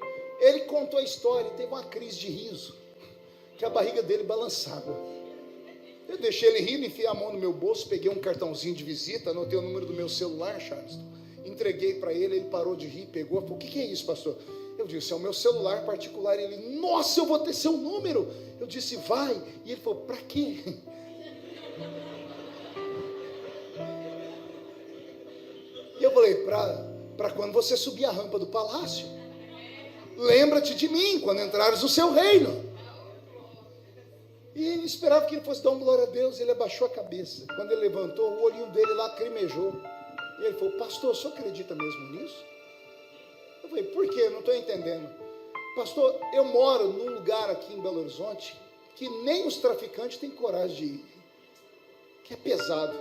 Ele contou a história e teve uma crise de riso, que a barriga dele balançava. Eu deixei ele rir, enfiei a mão no meu bolso, peguei um cartãozinho de visita, anotei o número do meu celular, Charles, entreguei para ele, ele parou de rir, pegou, falou: o que é isso, pastor? Eu disse: é o meu celular particular. Ele: nossa, eu vou ter seu número. Eu disse: vai. E ele falou: para quê? E eu falei: para quando você subir a rampa do palácio, lembra-te de mim quando entrares no seu reino. E ele esperava que ele fosse dar uma glória a Deus. Ele abaixou a cabeça. Quando ele levantou, o olhinho dele lacrimejou. E ele falou: pastor, o senhor acredita mesmo nisso? Eu falei: por quê? Eu não estou entendendo. Pastor, eu moro num lugar aqui em Belo Horizonte que nem os traficantes têm coragem de ir, que é pesado.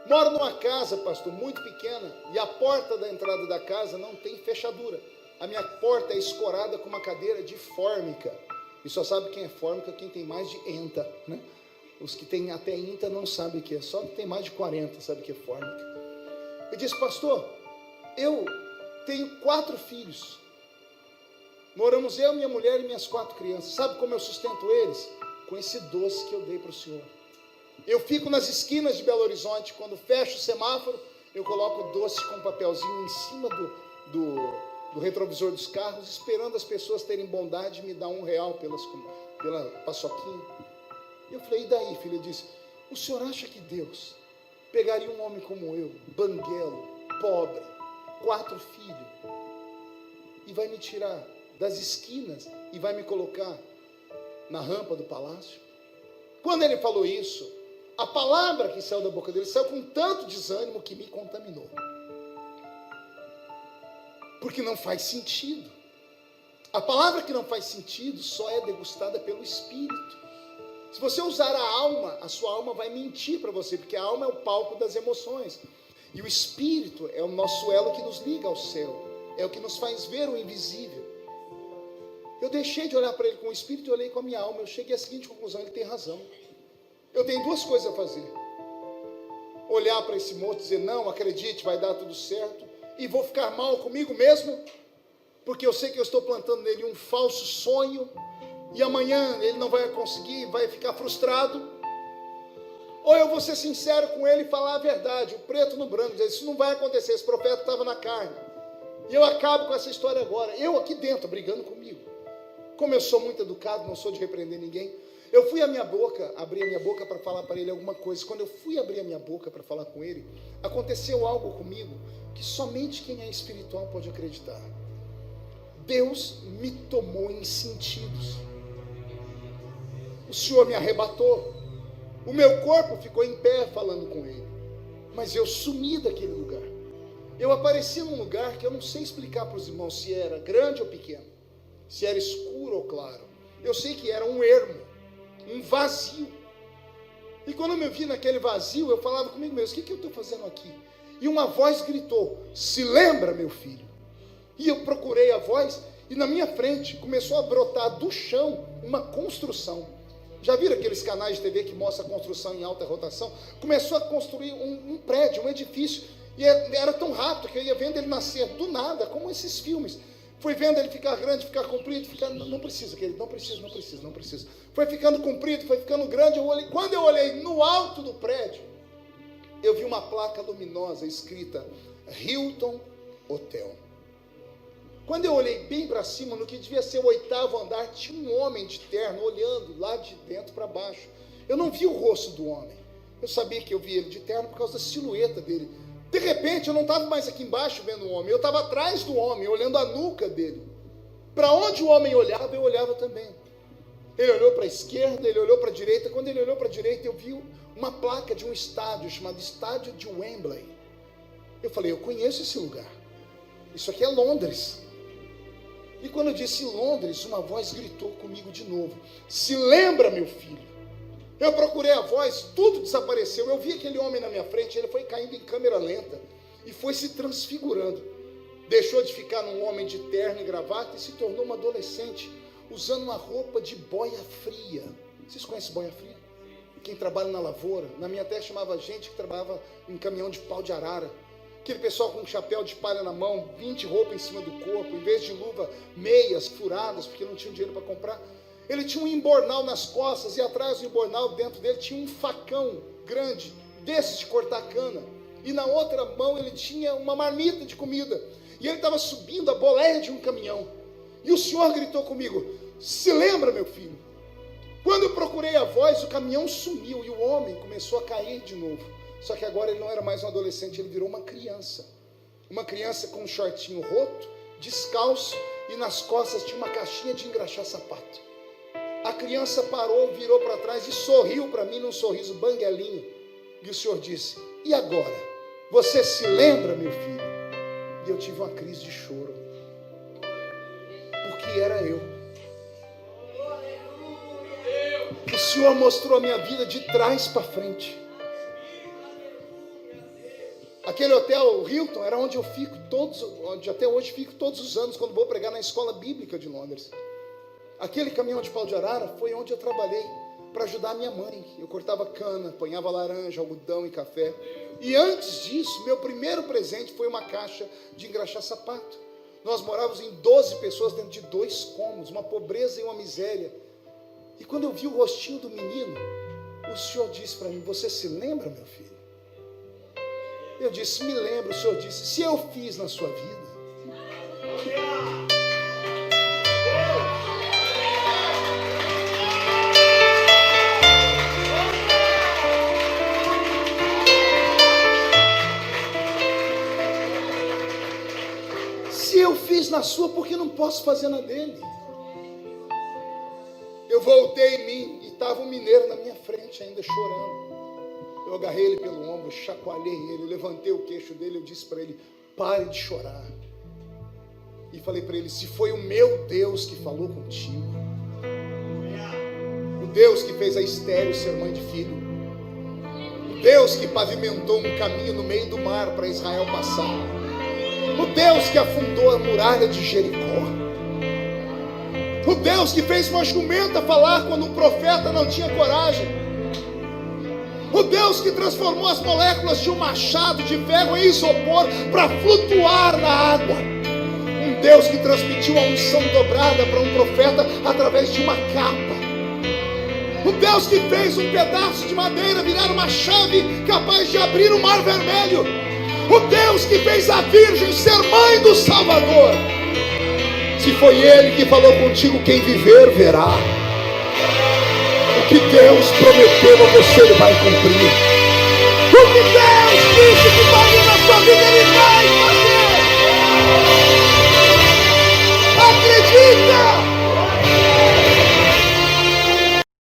Moro numa casa, pastor, muito pequena, e a porta da entrada da casa não tem fechadura. A minha porta é escorada com uma cadeira de fórmica. E só sabe quem é fórmica quem tem mais de enta, né? Os que têm até enta não sabem o que é, só que tem mais de 40 sabe o que é fórmica. Eu disse: pastor, eu tenho 4 filhos. Moramos eu, minha mulher e minhas 4 crianças. Sabe como eu sustento eles? Com esse doce que eu dei para o senhor. Eu fico nas esquinas de Belo Horizonte, quando fecho o semáforo, eu coloco doce com papelzinho em cima do retrovisor dos carros, esperando as pessoas terem bondade de me dar R$1 pela paçoquinha. Eu falei: e daí, filha? Ele disse: o senhor acha que Deus pegaria um homem como eu, banguelo, pobre, 4 filhos, e vai me tirar das esquinas e vai me colocar na rampa do palácio? Quando ele falou isso, a palavra que saiu da boca dele saiu com tanto desânimo que me contaminou. Porque não faz sentido. A palavra que não faz sentido só é degustada pelo Espírito. Se você usar a alma, a sua alma vai mentir para você, porque a alma é o palco das emoções. E o Espírito é o nosso elo que nos liga ao céu. É o que nos faz ver o invisível. Eu deixei de olhar para ele com o Espírito e olhei com a minha alma. Eu cheguei à seguinte conclusão: ele tem razão. Eu tenho 2 coisas a fazer: olhar para esse moço e dizer: não, acredite, vai dar tudo certo, e vou ficar mal comigo mesmo, porque eu sei que eu estou plantando nele um falso sonho, e amanhã ele não vai conseguir, vai ficar frustrado. Ou eu vou ser sincero com ele e falar a verdade, o preto no branco, dizer: isso não vai acontecer, esse profeta estava na carne. E eu acabo com essa história agora, eu aqui dentro, brigando comigo. Como eu sou muito educado, não sou de repreender ninguém, eu fui abrir a minha boca para falar para ele alguma coisa. Quando eu fui abrir a minha boca para falar com ele, aconteceu algo comigo que somente quem é espiritual pode acreditar. Deus me tomou em sentidos. O Senhor me arrebatou. O meu corpo ficou em pé falando com ele, mas eu sumi daquele lugar. Eu apareci num lugar que eu não sei explicar para os irmãos se era grande ou pequeno, se era escuro ou claro. Eu sei que era um ermo, um vazio. E quando eu me vi naquele vazio, eu falava comigo mesmo: o que eu estou fazendo aqui? E uma voz gritou: se lembra, meu filho? E eu procurei a voz, e na minha frente começou a brotar do chão uma construção. Já viram aqueles canais de TV que mostram a construção em alta rotação? Começou a construir um prédio, um edifício, e era tão rápido que eu ia vendo ele nascer do nada, como esses filmes. Fui vendo ele ficar grande, ficar comprido, não precisa, querido, não precisa. Foi ficando comprido, foi ficando grande. Quando eu olhei no alto do prédio, eu vi uma placa luminosa escrita Hilton Hotel. Quando eu olhei bem para cima, no que devia ser o 8º andar, tinha um homem de terno olhando lá de dentro para baixo. Eu não vi o rosto do homem. Eu sabia que eu vi ele de terno por causa da silhueta dele. De repente, eu não estava mais aqui embaixo vendo o homem, eu estava atrás do homem, olhando a nuca dele. Para onde o homem olhava, eu olhava também. Ele olhou para a esquerda, ele olhou para a direita. Quando ele olhou para a direita, eu vi uma placa de um estádio chamado Estádio de Wembley. Eu falei: eu conheço esse lugar. Isso aqui é Londres. E quando eu disse Londres, uma voz gritou comigo de novo: se lembra, meu filho? Eu procurei a voz, tudo desapareceu. Eu vi aquele homem na minha frente, ele foi caindo em câmera lenta e foi se transfigurando. Deixou de ficar num homem de terno e gravata e se tornou uma adolescente, usando uma roupa de boia fria. Vocês conhecem boia fria? Quem trabalha na lavoura, na minha terra chamava gente que trabalhava em caminhão de pau de arara. Aquele pessoal com chapéu de palha na mão, 20 roupas em cima do corpo, em vez de luva, meias furadas, porque não tinha dinheiro para comprar. Ele tinha um embornal nas costas e atrás do embornal, dentro dele, tinha um facão grande, desses de cortar cana. E na outra mão ele tinha uma marmita de comida. E ele estava subindo a boleia de um caminhão. E o Senhor gritou comigo: se lembra, meu filho? Quando eu procurei a voz, o caminhão sumiu e o homem começou a cair de novo. Só que agora ele não era mais um adolescente, ele virou uma criança. Uma criança com um shortinho roto, descalço, e nas costas tinha uma caixinha de engraxar sapato. A criança parou, virou para trás e sorriu para mim num sorriso banguelinho. E o Senhor disse: e agora? Você se lembra, meu filho? E eu tive uma crise de choro. Porque era eu. O Senhor mostrou a minha vida de trás para frente. Aquele hotel Hilton era onde eu fico onde até hoje fico todos os anos quando vou pregar na escola bíblica de Londres. Aquele caminhão de pau de arara foi onde eu trabalhei para ajudar a minha mãe. Eu cortava cana, apanhava laranja, algodão e café. E antes disso, meu primeiro presente foi uma caixa de engraxar sapato. Nós morávamos em 12 pessoas dentro de 2 cômodos, uma pobreza e uma miséria. E quando eu vi o rostinho do menino, o Senhor disse para mim: você se lembra, meu filho? Eu disse: me lembro. O Senhor disse: se eu fiz na sua vida, se eu fiz na sua, por que não posso fazer na dele? Eu voltei em mim e estava um mineiro na minha frente ainda chorando. Eu agarrei ele pelo ombro, chacoalhei ele, levantei o queixo dele, eu disse para ele: pare de chorar. E falei para ele: se foi o meu Deus que falou contigo, o Deus que fez a estéril ser mãe de filho, o Deus que pavimentou um caminho no meio do mar para Israel passar, o Deus que afundou a muralha de Jericó, o Deus que fez uma jumenta falar quando um profeta não tinha coragem, o Deus que transformou as moléculas de um machado de ferro em isopor para flutuar na água, um Deus que transmitiu a unção dobrada para um profeta através de uma capa, o Deus que fez um pedaço de madeira virar uma chave capaz de abrir o mar vermelho, o Deus que fez a Virgem ser mãe do Salvador. Se foi Ele que falou contigo, quem viver verá. O que Deus prometeu a você, Ele vai cumprir. O que Deus disse que faria na sua vida,